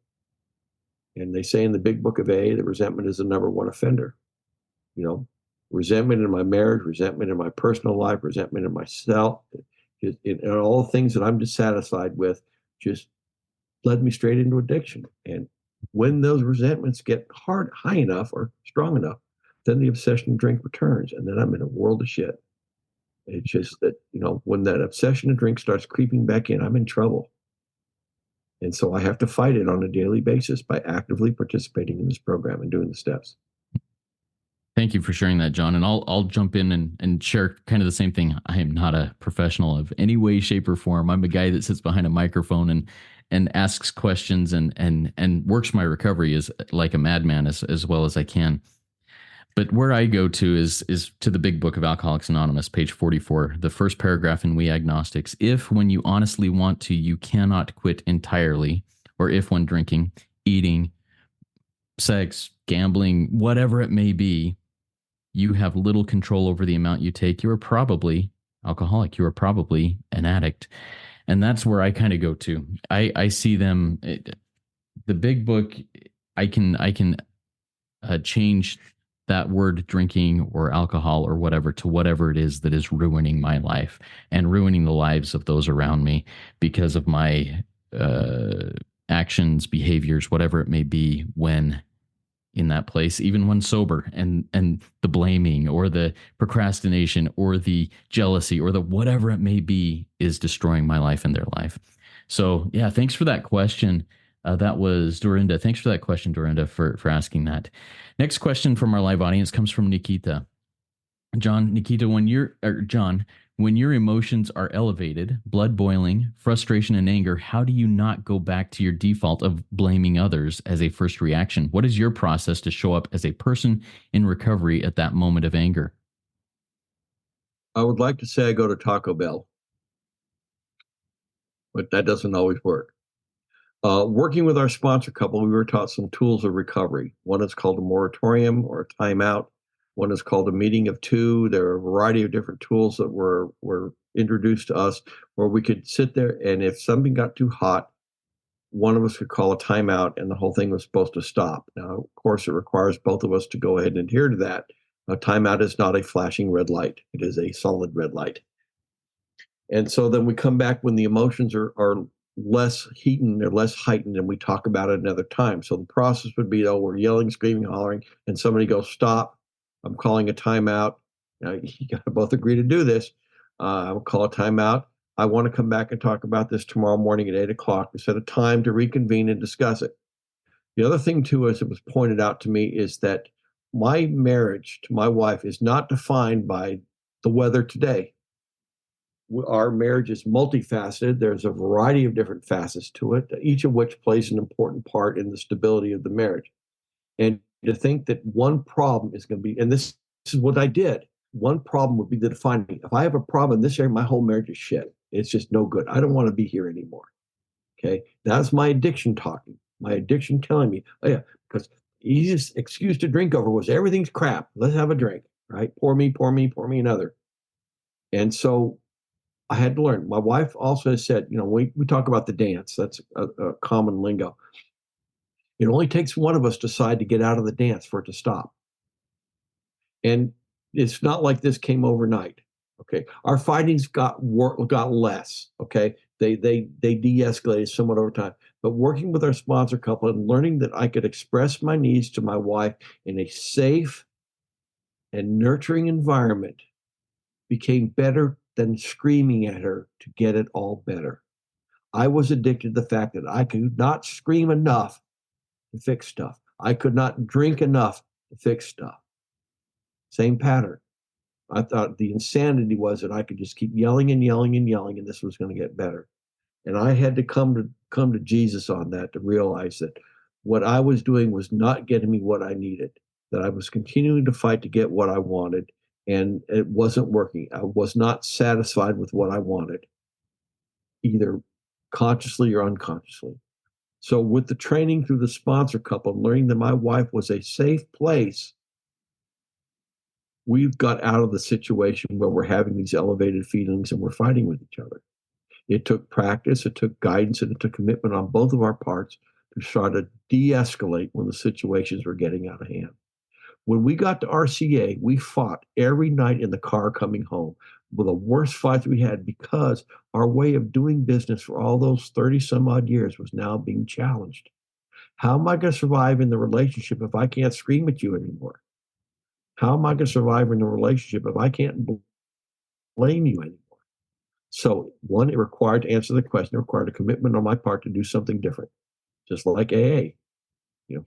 And they say in the big book of AA that resentment is the number one offender. You know, resentment in my marriage, resentment in my personal life, resentment in myself, and all the things that I'm dissatisfied with just led me straight into addiction. And when those resentments get high enough or strong enough, then the obsession to drink returns. And then I'm in a world of shit. It's just that, when that obsession to drink starts creeping back in, I'm in trouble. And so I have to fight it on a daily basis by actively participating in this program and doing the steps. Thank you for sharing that, John. And I'll jump in and share kind of the same thing. I am not a professional of any way, shape, or form. I'm a guy that sits behind a microphone and asks questions and works my recovery as like a madman as well as I can. But where I go to is to the big book of Alcoholics Anonymous, page 44, the first paragraph in We Agnostics. If when you honestly want to, you cannot quit entirely, or if when drinking, eating, sex, gambling, whatever it may be, you have little control over the amount you take, you are probably alcoholic. You are probably an addict. And that's where I kind of go to. I see them, the big book, I can change that word drinking or alcohol or whatever to whatever it is that is ruining my life and ruining the lives of those around me because of my actions, behaviors, whatever it may be when in that place, even when sober, and the blaming or the procrastination or the jealousy or the whatever it may be is destroying my life and their life. So yeah, thanks for that question. That was Dorinda. Thanks for that question, Dorinda, for asking that. Next question from our live audience comes from Nikita. Nikita, when your emotions are elevated, blood boiling, frustration, and anger, how do you not go back to your default of blaming others as a first reaction? What is your process to show up as a person in recovery at that moment of anger? I would like to say I go to Taco Bell, but that doesn't always work. Working with our sponsor couple, we were taught some tools of recovery. One is called a moratorium or a timeout. One is called a meeting of two. There are a variety of different tools that were introduced to us where we could sit there, and if something got too hot, one of us could call a timeout and the whole thing was supposed to stop. Now, of course, it requires both of us to go ahead and adhere to that. A timeout is not a flashing red light. It is a solid red light. And so then we come back when the emotions are less heightened or less heightened, and we talk about it another time. So the process would be, oh, we're yelling, screaming, hollering, and somebody goes, stop. I'm calling a timeout. Now, you got to both agree to do this. I will call a timeout. I want to come back and talk about this tomorrow morning at 8 o'clock. We set a time to reconvene and discuss it. The other thing, too, as it was pointed out to me, is that my marriage to my wife is not defined by the weather today. Our marriage is multifaceted. There's a variety of different facets to it, each of which plays an important part in the stability of the marriage. And to think that one problem is going to be, and this is what I did, one problem would be the defining. If I have a problem in this area, my whole marriage is shit. It's just no good. I don't want to be here anymore. Okay. That's my addiction talking, my addiction telling me, oh, yeah, because easiest excuse to drink over was everything's crap. Let's have a drink, right? Pour me, pour me, pour me another. And so I had to learn. My wife also has said, we talk about the dance. That's a common lingo. It only takes one of us to decide to get out of the dance for it to stop. And it's not like this came overnight. Okay. Our fightings got less. Okay. They de-escalated somewhat over time. But working with our sponsor couple and learning that I could express my needs to my wife in a safe and nurturing environment became better than screaming at her to get it all better. I was addicted to the fact that I could not scream enough to fix stuff. I could not drink enough to fix stuff. Same pattern. I thought the insanity was that I could just keep yelling and yelling and yelling, and this was going to get better. And I had to come to Jesus on that to realize that what I was doing was not getting me what I needed, that I was continuing to fight to get what I wanted, and it wasn't working. I was not satisfied with what I wanted, either consciously or unconsciously. So with the training through the sponsor couple, learning that my wife was a safe place, we've got out of the situation where we're having these elevated feelings and we're fighting with each other. It took practice, it took guidance, and it took commitment on both of our parts to try to de-escalate when the situations were getting out of hand. When we got to RCA, we fought every night in the car coming home. Well, the worst fights we had because our way of doing business for all those 30 some odd years was now being challenged. How am I going to survive in the relationship if I can't scream at you anymore? How am I going to survive in the relationship if I can't blame you anymore? So, one, it required to answer the question, it required a commitment on my part to do something different, just like AA. You know,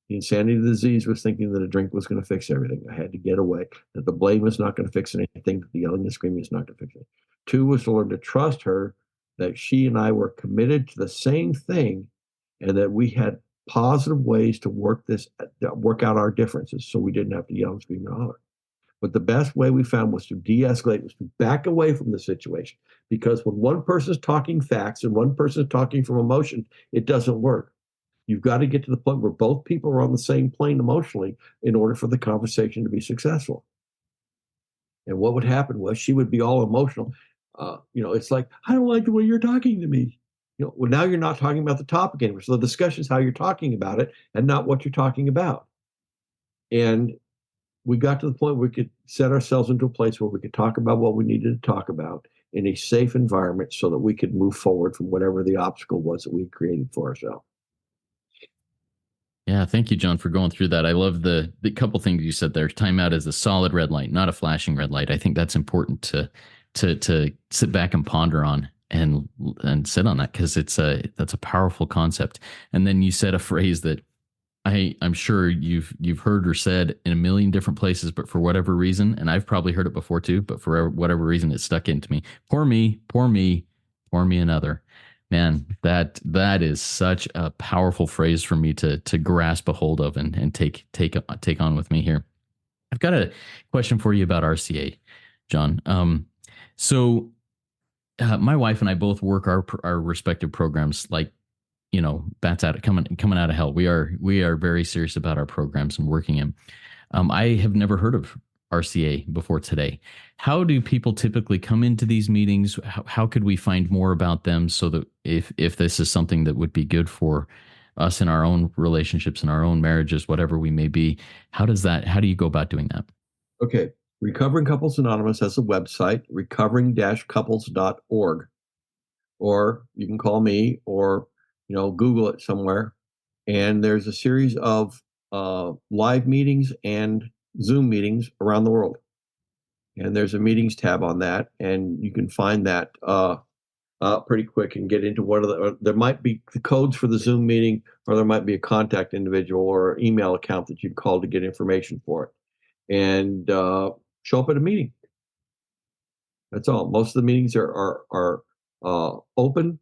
the insanity of the disease was thinking that a drink was going to fix everything. I had to get away, that the blame was not going to fix anything, that the yelling and screaming is not going to fix it. Two was to learn to trust her, that she and I were committed to the same thing, and that we had positive ways to work out our differences so we didn't have to yell and scream and holler. But the best way we found was to de-escalate, was to back away from the situation. Because when one person's talking facts and one person's talking from emotion, it doesn't work. You've got to get to the point where both people are on the same plane emotionally in order for the conversation to be successful. And what would happen was she would be all emotional. It's like, I don't like the way you're talking to me. Well, now you're not talking about the topic anymore. So the discussion is how you're talking about it and not what you're talking about. And we got to the point where we could set ourselves into a place where we could talk about what we needed to talk about in a safe environment so that we could move forward from whatever the obstacle was that we created for ourselves. Yeah, thank you, John, for going through that. I love the couple things you said there. Timeout is a solid red light, not a flashing red light. I think that's important to sit back and ponder on and sit on that because that's a powerful concept. And then you said a phrase that I'm sure you've heard or said in a million different places, but for whatever reason, and I've probably heard it before too, but for whatever reason, it stuck into me. Pour me, pour me, pour me another. Man, that is such a powerful phrase for me to grasp a hold of and take on with me here. I've got a question for you about RCA, John. So my wife and I both work our respective programs like bats out coming out of hell. We are very serious about our programs and working in. I have never heard of RCA before today. How do people typically come into these meetings? How could we find more about them so that if this is something that would be good for us in our own relationships, in our own marriages, whatever we may be, how do you go about doing that? Okay. Recovering Couples Anonymous has a website, recovering-couples.org, or you can call me or Google it somewhere. And there's a series of live meetings and Zoom meetings around the world. And there's a meetings tab on that, and you can find that pretty quick and get into what are there might be the codes for the Zoom meeting, or there might be a contact individual or email account that you call to get information for it. And show up at a meeting. That's all. Most of the meetings are open.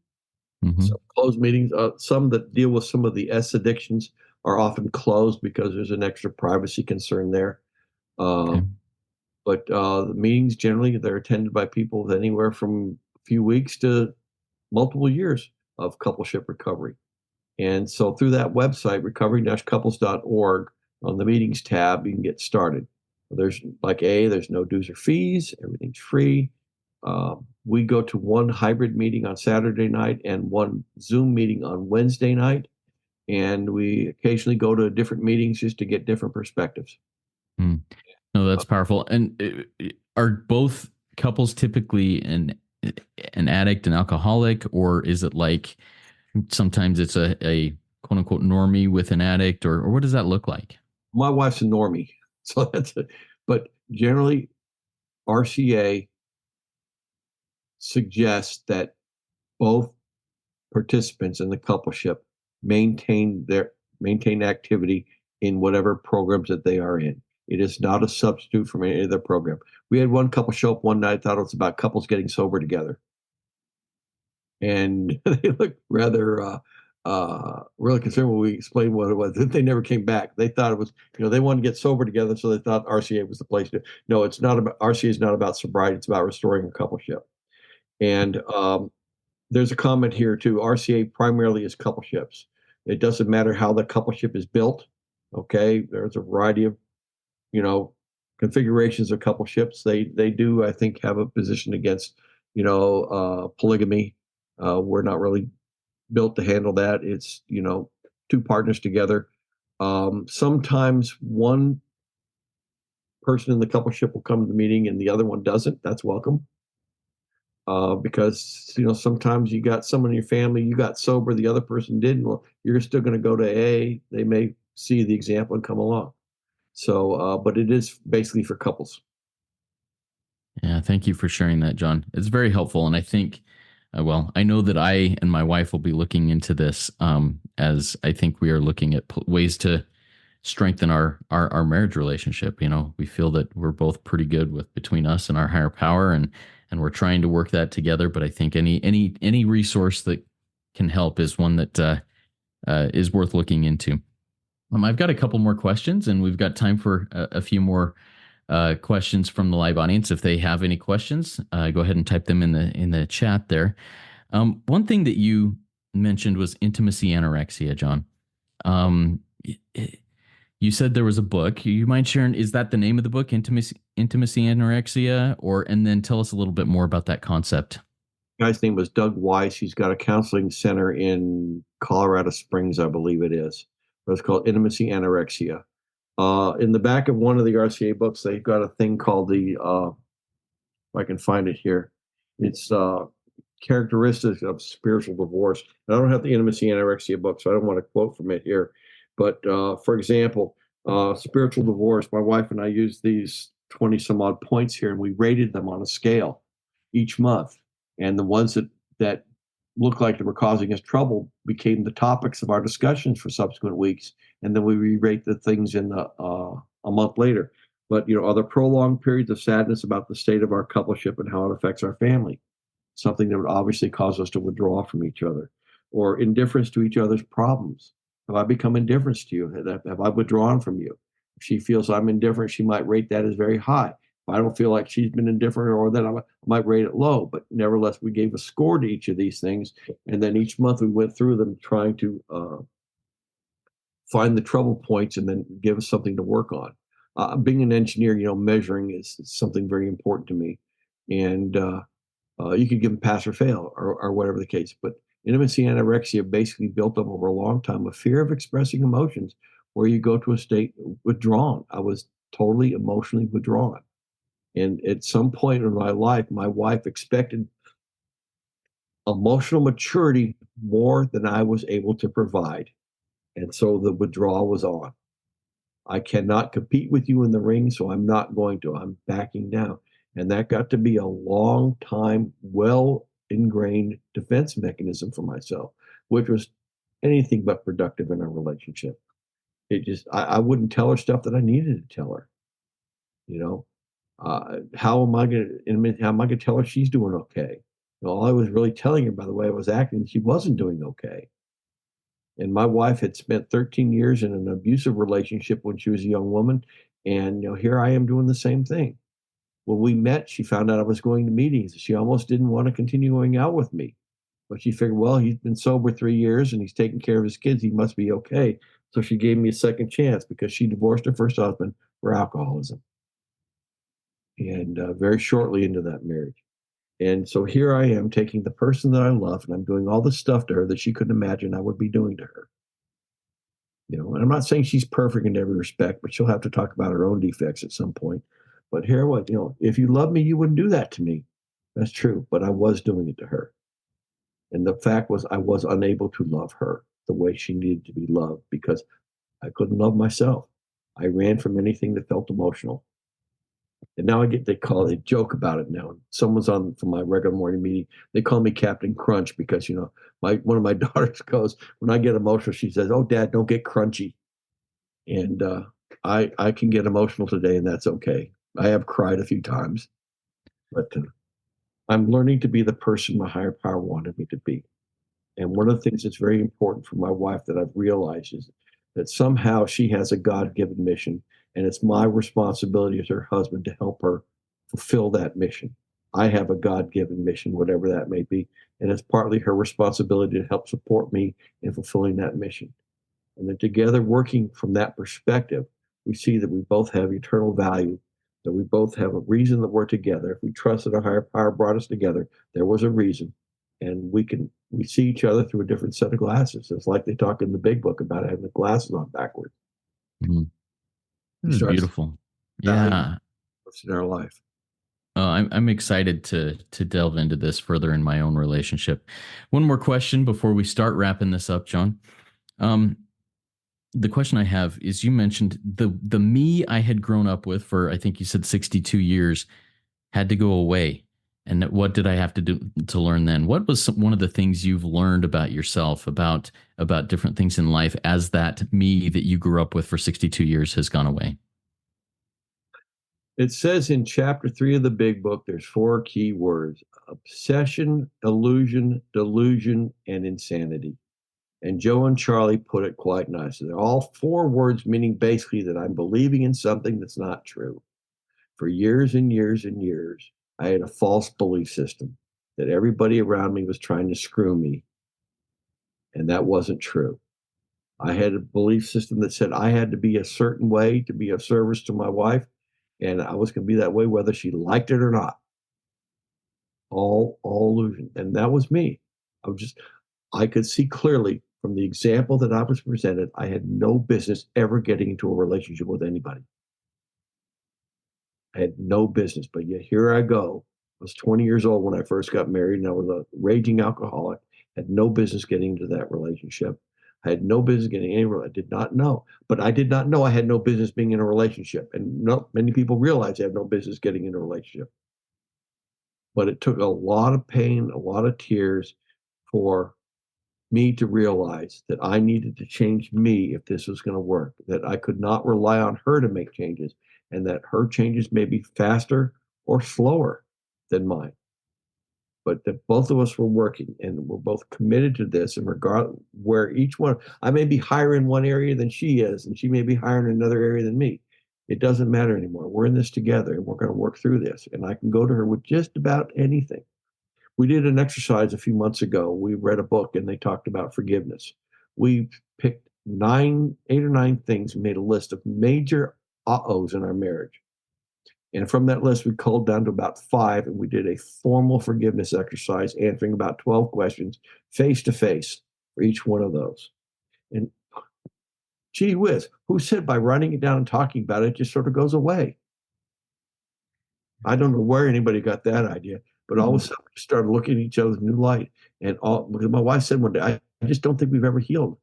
Mm-hmm. Some closed meetings. Some that deal with some of the S addictions are often closed because there's an extra privacy concern there. Okay. But the meetings generally they're attended by people with anywhere from a few weeks to multiple years of coupleship recovery. And so through that website, recovering-couples.org, on the meetings tab, you can get started. There's no dues or fees. Everything's free. We go to one hybrid meeting on Saturday night and one Zoom meeting on Wednesday night. And we occasionally go to different meetings just to get different perspectives. Mm. No, that's powerful. And are both couples typically an addict, an alcoholic, or is it like sometimes it's a quote unquote normie with an addict, or what does that look like? My wife's a normie, so that's it. But generally, RCA suggests that both participants in the coupleship maintain activity in whatever programs that they are in. It is not a substitute for any other program. We had one couple show up one night, thought it was about couples getting sober together. And they looked rather really concerned when we explained what it was. They never came back. They thought it was, they wanted to get sober together, so they thought RCA was the place to. No, it's not about RCA is not about sobriety. It's about restoring a coupleship. And there's a comment here too. RCA primarily is coupleships. It doesn't matter how the coupleship is built. Okay, there's a variety of configurations of coupleships. They do, I think, have a position against polygamy. We're not really built to handle that. It's two partners together. Sometimes one person in the coupleship will come to the meeting and the other one doesn't. That's welcome. Because sometimes you got someone in your family, you got sober, the other person didn't. Well, you're still going to go to A. They may see the example and come along. So, but it is basically for couples. Yeah, thank you for sharing that, John. It's very helpful, and I think, well, I know that I and my wife will be looking into this, as I think we are looking at ways to strengthen our marriage relationship. We feel that we're both pretty good with between us and our higher power, and we're trying to work that together. But I think any resource that can help is one that is worth looking into. I've got a couple more questions, and we've got time for a few more questions from the live audience. If they have any questions, go ahead and type them in the chat there. One thing that you mentioned was intimacy anorexia, John. You said there was a book. You mind sharing? Is that the name of the book, Intimacy Anorexia, and then tell us a little bit more about that concept. The guy's name was Doug Weiss. He's got a counseling center in Colorado Springs, I believe it is. It's called Intimacy Anorexia. In the back of one of the RCA books, they've got a thing called if I can find it here, it's characteristics of spiritual divorce. And I don't have the Intimacy Anorexia book, so I don't want to quote from it here. But for example, spiritual divorce, my wife and I used these 20 some odd points here, and we rated them on a scale each month. And the ones that looked like they were causing us trouble became the topics of our discussions for subsequent weeks. And then we re-rate the things in a month later. But, are there prolonged periods of sadness about the state of our coupleship and how it affects our family? Something that would obviously cause us to withdraw from each other. Or indifference to each other's problems. Have I become indifferent to you? Have I withdrawn from you? If she feels I'm indifferent, she might rate that as very high. If I don't feel like she's been indifferent, or then I might rate it low. But nevertheless, we gave a score to each of these things, and then each month we went through them, trying to find the trouble points and then give us something to work on. Being an engineer, measuring is something very important to me, and you could give them pass or fail, or whatever the case. But intimacy anorexia basically built up over a long time a fear of expressing emotions, where you go to a state withdrawn. I was totally emotionally withdrawn. And at some point in my life, my wife expected emotional maturity more than I was able to provide. And so the withdrawal was on. I cannot compete with you in the ring, so I'm not going to. I'm backing down. And that got to be a long time, well ingrained defense mechanism for myself, which was anything but productive in our relationship. It just, I wouldn't tell her stuff that I needed to tell her. You know, how am I going to, how am I going to tell her she's doing okay? All I was really telling her, by the way I was acting, she wasn't doing okay. And my wife had spent 13 years in an abusive relationship when she was a young woman. And here I am doing the same thing. When we met, she found out I was going to meetings. She almost didn't want to continue going out with me. But she figured, well, he's been sober 3 years and he's taking care of his kids. He must be okay. So she gave me a second chance, because she divorced her first husband for alcoholism. And very shortly into that marriage. And so here I am, taking the person that I love, and I'm doing all this stuff to her that she couldn't imagine I would be doing to her. And I'm not saying she's perfect in every respect, but she'll have to talk about her own defects at some point. But here, if you love me, you wouldn't do that to me. That's true, but I was doing it to her. And the fact was, I was unable to love her the way she needed to be loved, because I couldn't love myself. I ran from anything that felt emotional. And now they joke about it now. Someone's on for my regular morning meeting. They call me Captain Crunch, because, one of my daughters goes, when I get emotional, she says, "Oh, Dad, don't get crunchy." And I can get emotional today, and that's okay. I have cried a few times, but I'm learning to be the person my higher power wanted me to be. And one of the things that's very important for my wife that I've realized is that somehow she has a God-given mission, and it's my responsibility as her husband to help her fulfill that mission. I have a God-given mission, whatever that may be, and it's partly her responsibility to help support me in fulfilling that mission. And then together, working from that perspective, we see that we both have eternal value, that we both have a reason that we're together. If we trust that a higher power brought us together, there was a reason. And we see each other through a different set of glasses. It's like they talk in the big book about having the glasses on backwards. Mm-hmm. You This is start beautiful. valuing Yeah. what's in our life. I'm excited to delve into this further in my own relationship. One more question before we start wrapping this up, John. Um, the question I have is, you mentioned the me I had grown up with for, I think you said, 62 years had to go away. And what did I have to do to learn then? What was one of the things you've learned about yourself, about different things in life, as that me that you grew up with for 62 years has gone away? It says in chapter 3 of the big book, there's 4 key words: obsession, illusion, delusion, and insanity. And Joe and Charlie put it quite nicely. They're all 4 words, meaning basically that I'm believing in something that's not true. For years and years and years, I had a false belief system that everybody around me was trying to screw me, and that wasn't true. I had a belief system that said I had to be a certain way to be of service to my wife, and I was going to be that way whether she liked it or not. All illusion, and that was me. I could see clearly from the example that I was presented, I had no business ever getting into a relationship with anybody. I had no business, but yet here I go. I was 20 years old when I first got married, and I was a raging alcoholic. Had no business getting into that relationship. I had no business getting anywhere. I did not know, but I did not know I had no business being in a relationship. And not many people realize they have no business getting in a relationship. But it took a lot of pain, a lot of tears for me to realize that I needed to change me if this was going to work, that I could not rely on her to make changes, and that her changes may be faster or slower than mine, but that both of us were working and we're both committed to this. And regard where each one, I may be higher in one area than she is, and she may be higher in another area than me. It doesn't matter anymore. We're in this together and we're going to work through this. And I can go to her with just about anything. We did an exercise a few months ago. We read a book and they talked about forgiveness. We picked 8 or 9 things, made a list of major uh-ohs in our marriage. And from that list, we culled down to about 5, and we did a formal forgiveness exercise, answering about 12 questions face to face for each one of those. And gee whiz, who said by writing it down and talking about it, it just sort of goes away? I don't know where anybody got that idea, but all of a sudden we started looking at each other's new light. And my wife said one day, I just don't think we've ever healed.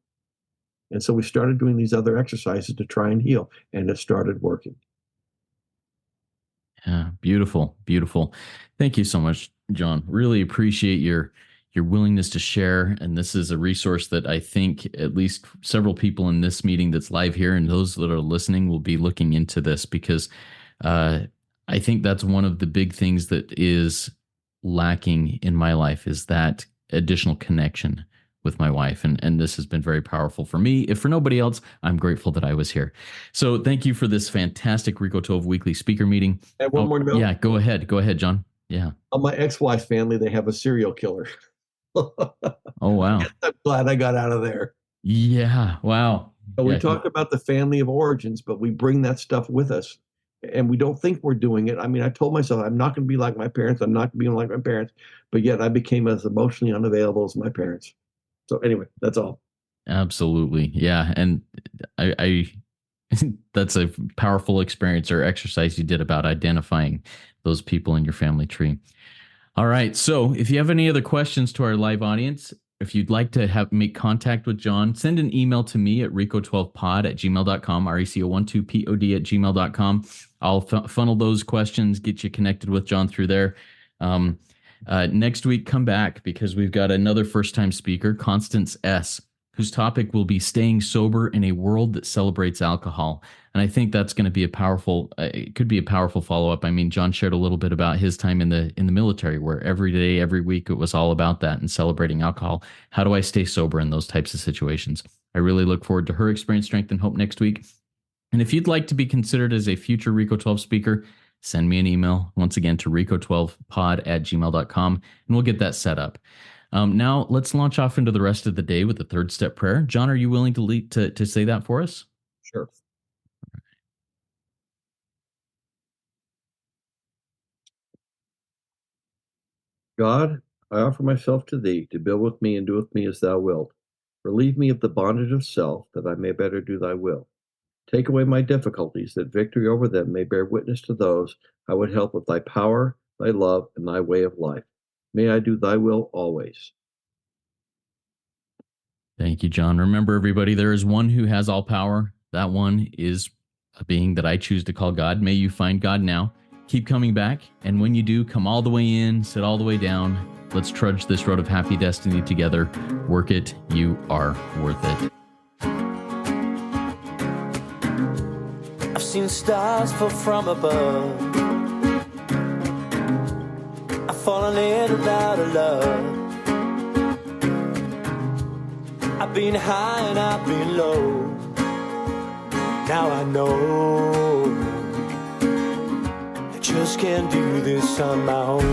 And so we started doing these other exercises to try and heal, and it started working. Yeah, beautiful, beautiful. Thank you so much, John. Really appreciate your willingness to share. And this is a resource that I think at least several people in this meeting that's live here and those that are listening will be looking into this, because I think that's one of the big things that is lacking in my life, is that additional connection with my wife. And this has been very powerful for me. If for nobody else, I'm grateful that I was here. So thank you for this fantastic Rico 12 weekly speaker meeting. And one more note. Yeah, go ahead. Go ahead, John. Yeah. On my ex-wife's family, they have a serial killer. Oh, wow. I'm glad I got out of there. Yeah. Wow. So we talk about the family of origins, but we bring that stuff with us. And we don't think we're doing it. I mean, I told myself I'm not going to be like my parents. I'm not going to be like my parents. But yet I became as emotionally unavailable as my parents. So anyway, that's all. Absolutely. Yeah. And I that's a powerful experience or exercise you did about identifying those people in your family tree. All right. So if you have any other questions to our live audience, if you'd like to make contact with John, send an email to me at rico12pod@gmail.com, RECO12POD@gmail.com. I'll funnel those questions, get you connected with John through there. Next week, come back, because we've got another first-time speaker, Constance S., whose topic will be staying sober in a world that celebrates alcohol. And I think that's going to be it could be a powerful follow-up. I mean, John shared a little bit about his time in the military, where every day, every week, it was all about that and celebrating alcohol. How do I stay sober in those types of situations? I really look forward to her experience, strength, and hope next week. And if you'd like to be considered as a future Rico 12 speaker, send me an email, once again, to rico12pod@gmail.com, and we'll get that set up. Now, let's launch off into the rest of the day with the third step prayer. John, are you willing to lead to say that for us? Sure. God, I offer myself to thee to build with me and do with me as thou wilt. Relieve me of the bondage of self, that I may better do thy will. Take away my difficulties, that victory over them may bear witness to those I would help with thy power, thy love, and thy way of life. May I do thy will always. Thank you, John. Remember, everybody, there is one who has all power. That one is a being that I choose to call God. May you find God now. Keep coming back. And when you do, come all the way in, sit all the way down. Let's trudge this road of happy destiny together. Work it. You are worth it. I've seen stars fall from above. I've fallen in and out of love. I've been high and I've been low. Now I know I just can't do this on my own.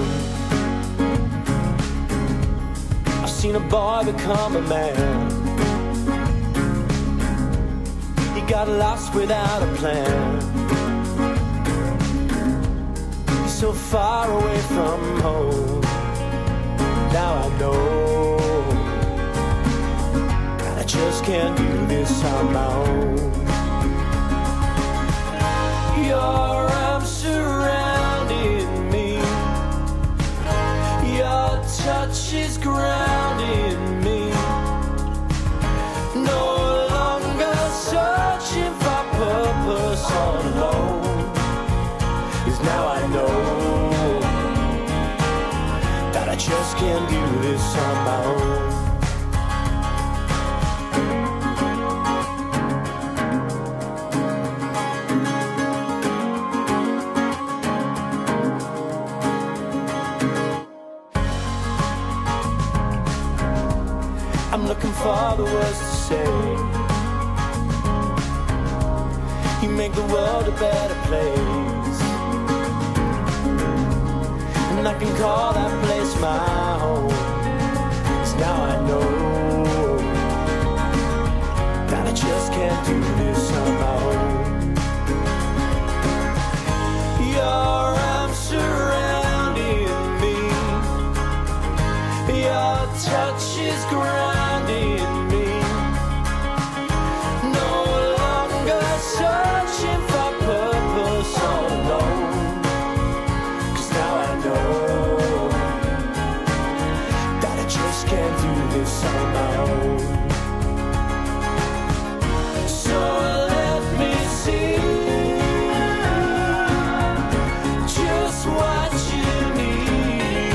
I've seen a boy become a man. He got lost without a plan. He's so far away from home. Now I know I just can't do this on my own. Your arms surrounding me. Your touch is grounding me. No longer searching for purpose all alone. 'Cause now I know that I just can't do this on my own. I'm looking for the words to say. You make the world a better place. And I can call that place my home. 'Cause now I know that I just can't do this on my own. Your arms surrounding me, your touch is grounding me. No longer searching for purpose all alone. 'Cause now I know that I just can't do this on my own. So let me see just what you need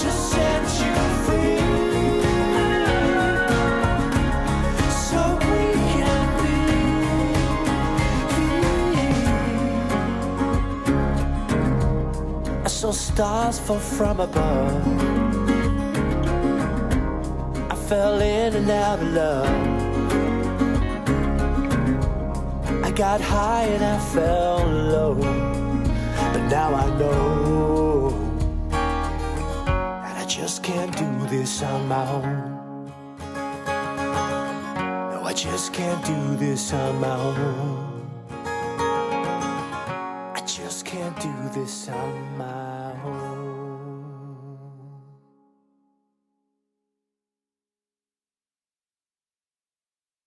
to set you free, so we can be. I saw stars fall from above. I fell in and out of love. I got high and I fell low. But now I know that I just can't do this on my own. No, I just can't do this on my own. I just can't do this on my own.